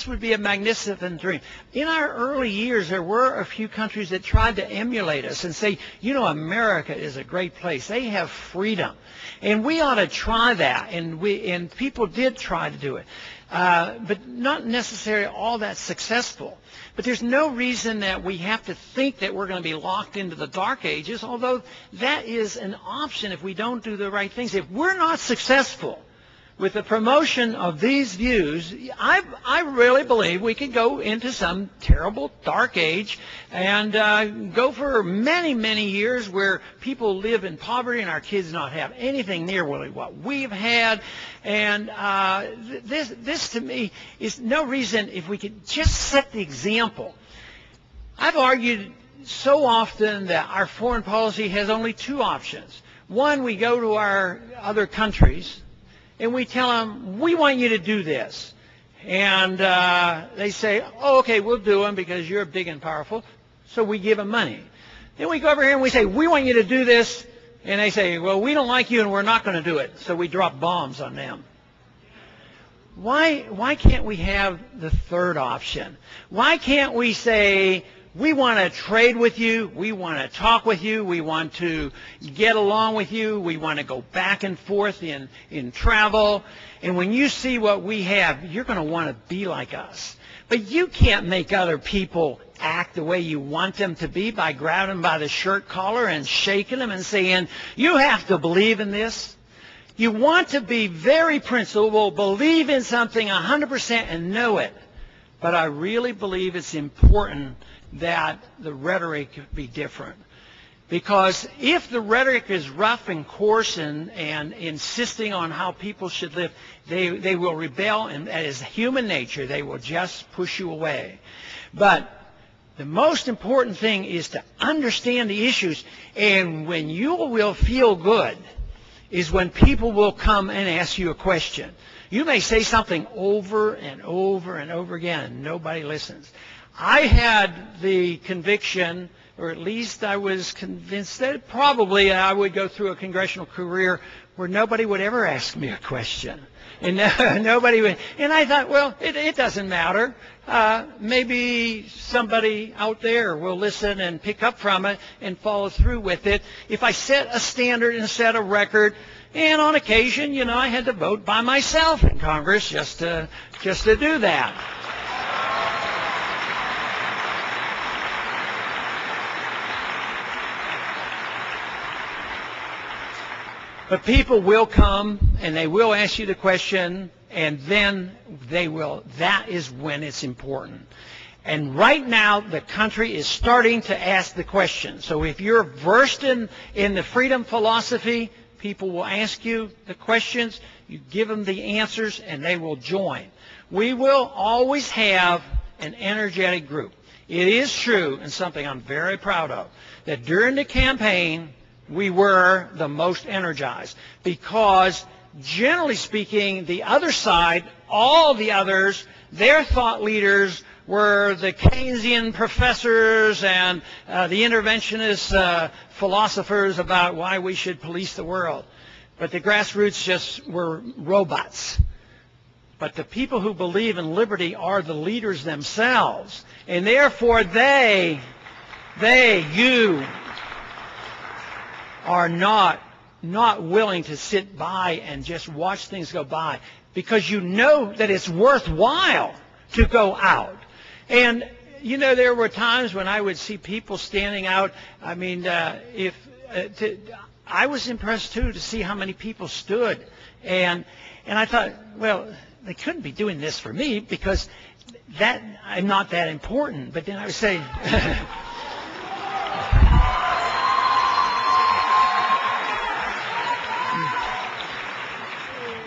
would be a magnificent dream. In our early years, there were a few countries that tried to emulate us and say, you know, America is a great place. They have freedom, and we ought to try that. And people did try to do it, but not necessarily all that successful. But there's no reason that we have to think that we're going to be locked into the dark ages, although that is an option if we don't do the right things. If we're not successful with the promotion of these views, I really believe we could go into some terrible dark age and go for many, many years where people live in poverty and our kids not have anything near really what we've had. And this to me is no reason if we could just set the example. I've argued so often that our foreign policy has only two options. One, we go to our other countries and we tell them, we want you to do this. And they say, oh, okay, we'll do them because you're big and powerful. So we give them money. Then we go over here and we say, we want you to do this. And they say, well, we don't like you and we're not going to do it. So we drop bombs on them. Why can't we have the third option? Why can't we say, we want to trade with you, we want to talk with you, we want to get along with you, we want to go back and forth in travel, and when you see what we have, you're going to want to be like us. But you can't make other people act the way you want them to be by grabbing them by the shirt collar and shaking them and saying, you have to believe in this. You want to be very principled, believe in something 100% and know it. But I really believe it's important that the rhetoric be different. Because if the rhetoric is rough and coarse and insisting on how people should live, they will rebel, and that is human nature. They will just push you away. But the most important thing is to understand the issues, and when you will feel good is when people will come and ask you a question. You may say something over and over and over again, and nobody listens. I had the conviction, or at least I was convinced that probably I would go through a congressional career where nobody would ever ask me a question. And nobody would. And I thought, well, it doesn't matter. Maybe somebody out there will listen and pick up from it and follow through with it. If I set a standard and set a record, and on occasion, you know, I had to vote by myself in Congress just to do that. But people will come and they will ask you the question, and then they will. That is when it's important. And right now, the country is starting to ask the question. So if you're versed in the freedom philosophy, people will ask you the questions, you give them the answers, and they will join. We will always have an energetic group. It is true, and something I'm very proud of, that during the campaign, we were the most energized because, generally speaking, the other side, all the others, their thought leaders were the Keynesian professors and the interventionist philosophers about why we should police the world. But the grassroots just were robots. But the people who believe in liberty are the leaders themselves. And therefore you are not willing to sit by and just watch things go by, because you know that it's worthwhile to go out. And you know, there were times when I would see people standing out. I mean, I was impressed too to see how many people stood, and I thought, well, they couldn't be doing this for me because that I'm not that important. But then I would say,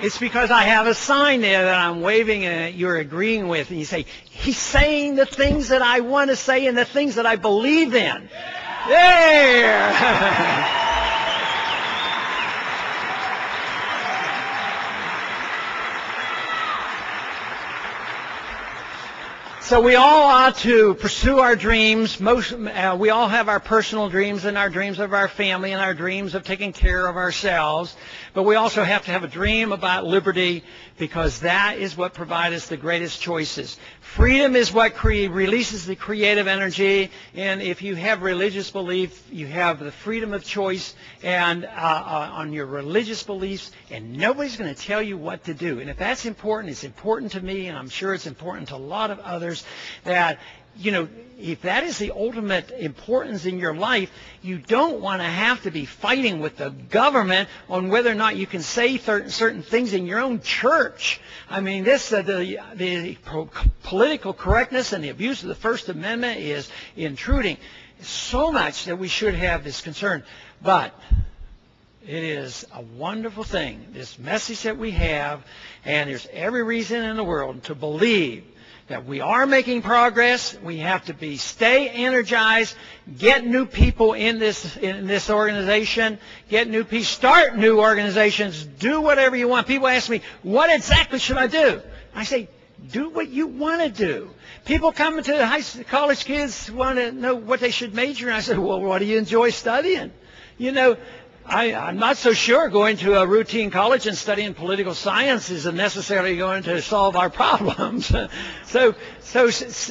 it's because I have a sign there that I'm waving and you're agreeing with. And you say, he's saying the things that I want to say and the things that I believe in. There! So we all ought to pursue our dreams. We all have our personal dreams and our dreams of our family and our dreams of taking care of ourselves. But we also have to have a dream about liberty because that is what provides us the greatest choices. Freedom is what releases the creative energy. And if you have religious belief, you have the freedom of choice and on your religious beliefs, and nobody's going to tell you what to do. And if that's important, it's important to me, and I'm sure it's important to a lot of others, that, you know, if that is the ultimate importance in your life, you don't want to have to be fighting with the government on whether or not you can say certain things in your own church. I mean, the political correctness and the abuse of the First Amendment is intruding so much that we should have this concern. But it is a wonderful thing, this message that we have, and there's every reason in the world to believe that we are making progress. We have to stay energized, get new people in this organization, get new people, start new organizations, do whatever you want. People ask me, what exactly should I do? I say, do what you want to do. People come to college kids want to know what they should major in. I say, well, what do you enjoy studying? You know, I'm not so sure going to a routine college and studying political science isn't necessarily going to solve our problems. So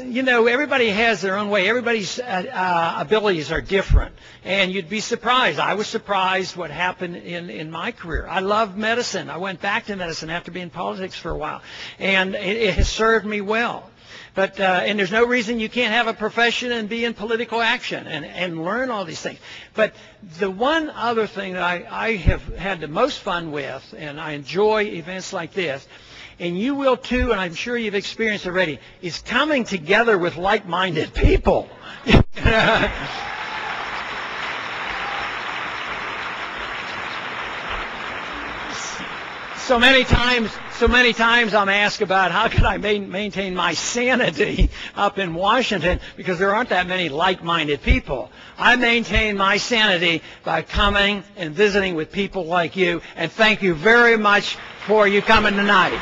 you know, everybody has their own way. Everybody's abilities are different. And you'd be surprised. I was surprised what happened in my career. I love medicine. I went back to medicine after being in politics for a while. And it has served me well. But and there's no reason you can't have a profession and be in political action and learn all these things. But the one other thing that I have had the most fun with, and I enjoy events like this, and you will too, and I'm sure you've experienced already, is coming together with like-minded people. So many times I'm asked about how can I maintain my sanity up in Washington because there aren't that many like-minded people. I maintain my sanity by coming and visiting with people like you, and thank you very much for you coming tonight.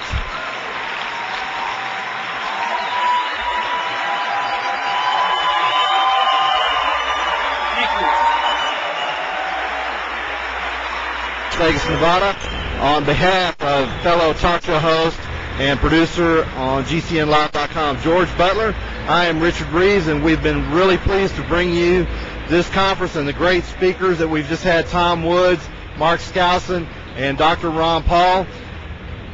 Vegas, Nevada. On behalf of fellow talk show host and producer on GCNlive.com, George Butler, I am Richard Reeves, and we've been really pleased to bring you this conference and the great speakers that we've just had, Tom Woods, Mark Skousen, and Dr. Ron Paul,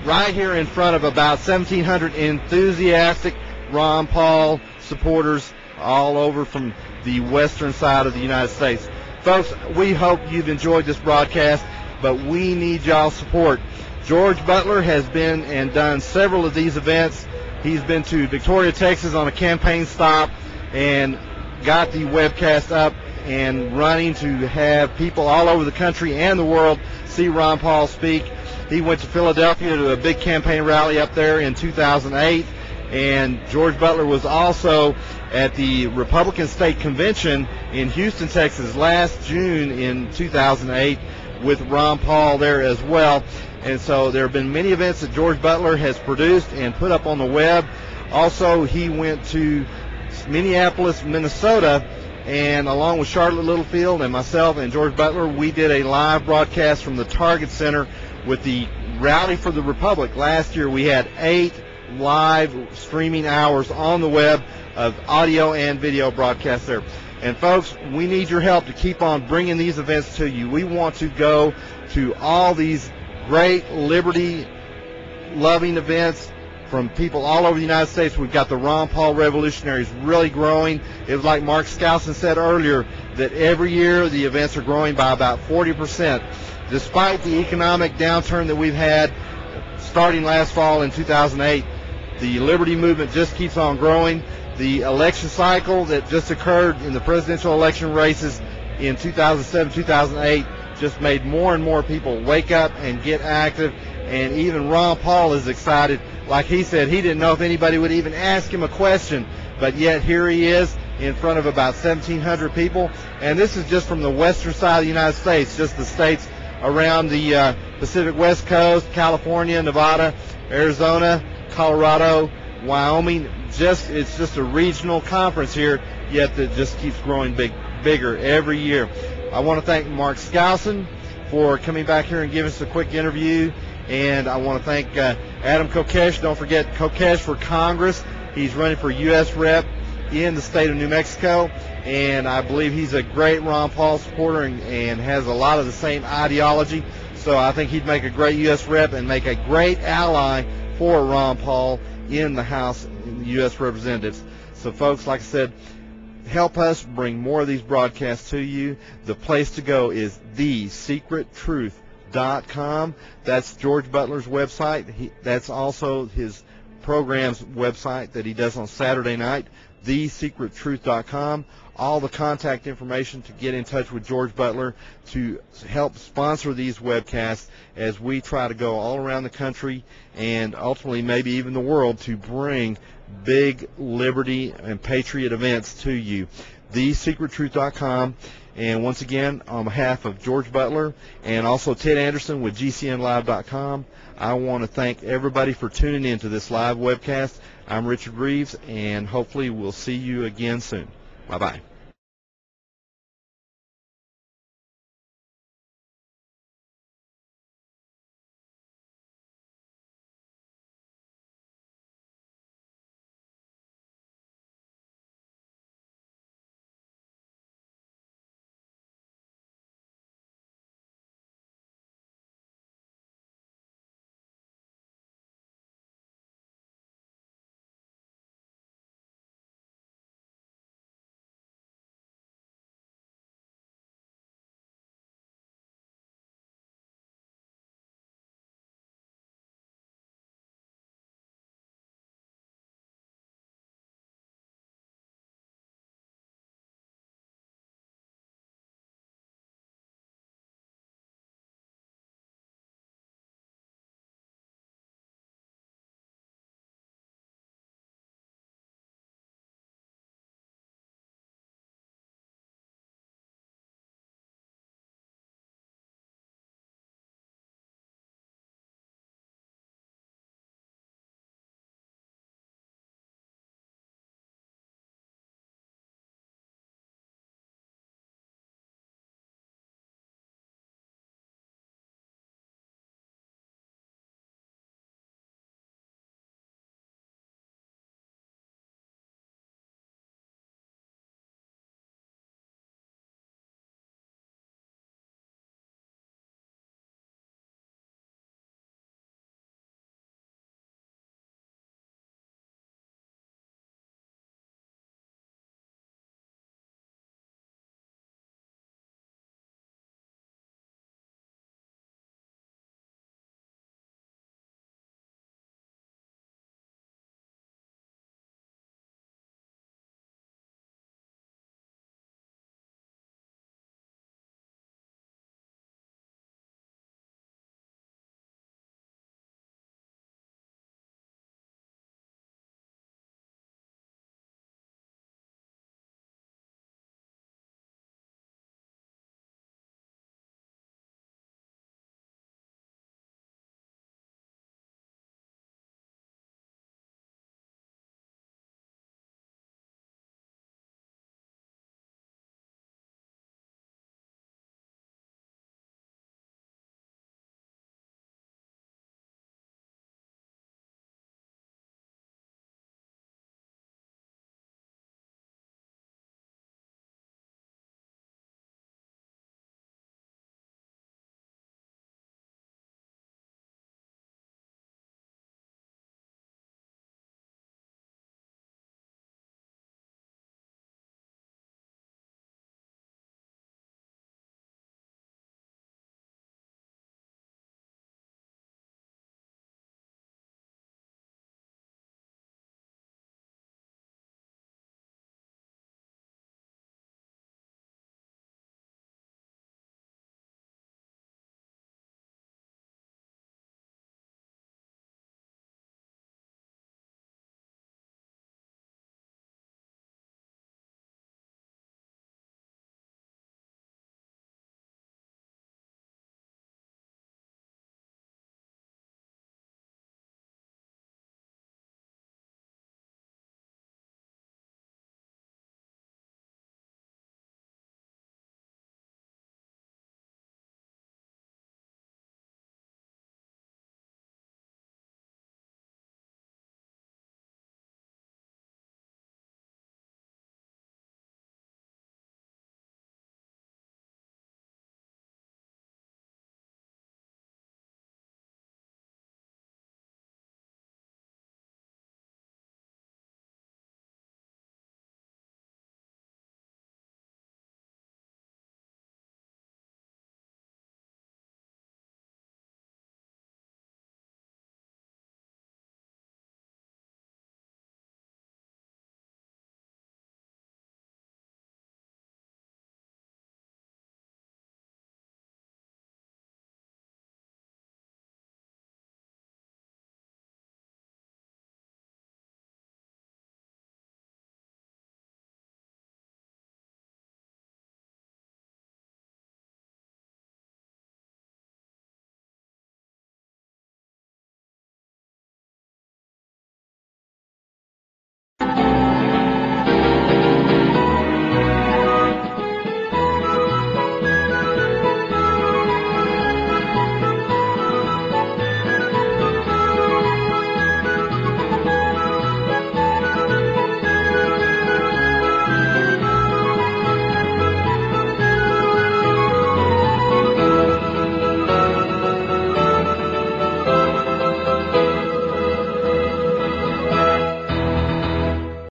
right here in front of about 1,700 enthusiastic Ron Paul supporters all over from the western side of the United States. Folks, we hope you've enjoyed this broadcast, but we need y'all's support. George Butler has been and done several of these events. He's been to Victoria, Texas on a campaign stop and got the webcast up and running to have people all over the country and the world see Ron Paul speak. He went to Philadelphia to a big campaign rally up there in 2008, and George Butler was also at the Republican State Convention in Houston, Texas last June in 2008 with Ron Paul there as well. And so there have been many events that George Butler has produced and put up on the web. Also, he went to Minneapolis, Minnesota, and along with Charlotte Littlefield and myself and George Butler, we did a live broadcast from the Target Center with the Rally for the Republic. Last year we had 8 live streaming hours on the web of audio and video broadcasts there. And folks, we need your help to keep on bringing these events to you. We want to go to all these great liberty-loving events from people all over the United States. We've got the Ron Paul Revolutionaries really growing. It was like Mark Skousen said earlier, that every year the events are growing by about 40%. Despite the economic downturn that we've had, starting last fall in 2008. The Liberty movement just keeps on growing. The election cycle that just occurred in the presidential election races in 2007, 2008 just made more and more people wake up and get active. And even Ron Paul is excited. Like he said, he didn't know if anybody would even ask him a question, but yet here he is in front of about 1,700 people. And this is just from the western side of the United States, just the states around the Pacific West Coast, California, Nevada, Arizona, Colorado, Wyoming. It's just a regional conference here, yet that just keeps growing bigger every year. I want to thank Mark Skousen for coming back here and giving us a quick interview. And I want to thank Adam Kokesh. Don't forget Kokesh for Congress. He's running for U.S. Rep in the state of New Mexico. And I believe he's a great Ron Paul supporter and has a lot of the same ideology. So I think he'd make a great U.S. Rep and make a great ally for Ron Paul in the House in the U.S. Representatives. So, folks, like I said, help us bring more of these broadcasts to you. The place to go is thesecrettruth.com. That's George Butler's website. That's also his program's website that he does on Saturday night, thesecrettruth.com. All the contact information to get in touch with George Butler to help sponsor these webcasts as we try to go all around the country and ultimately maybe even the world to bring big liberty and patriot events to you. thesecrettruth.com. And once again, on behalf of George Butler and also Ted Anderson with GCNlive.com, I want to thank everybody for tuning in to this live webcast. I'm Richard Reeves, and hopefully we'll see you again soon. Bye-bye.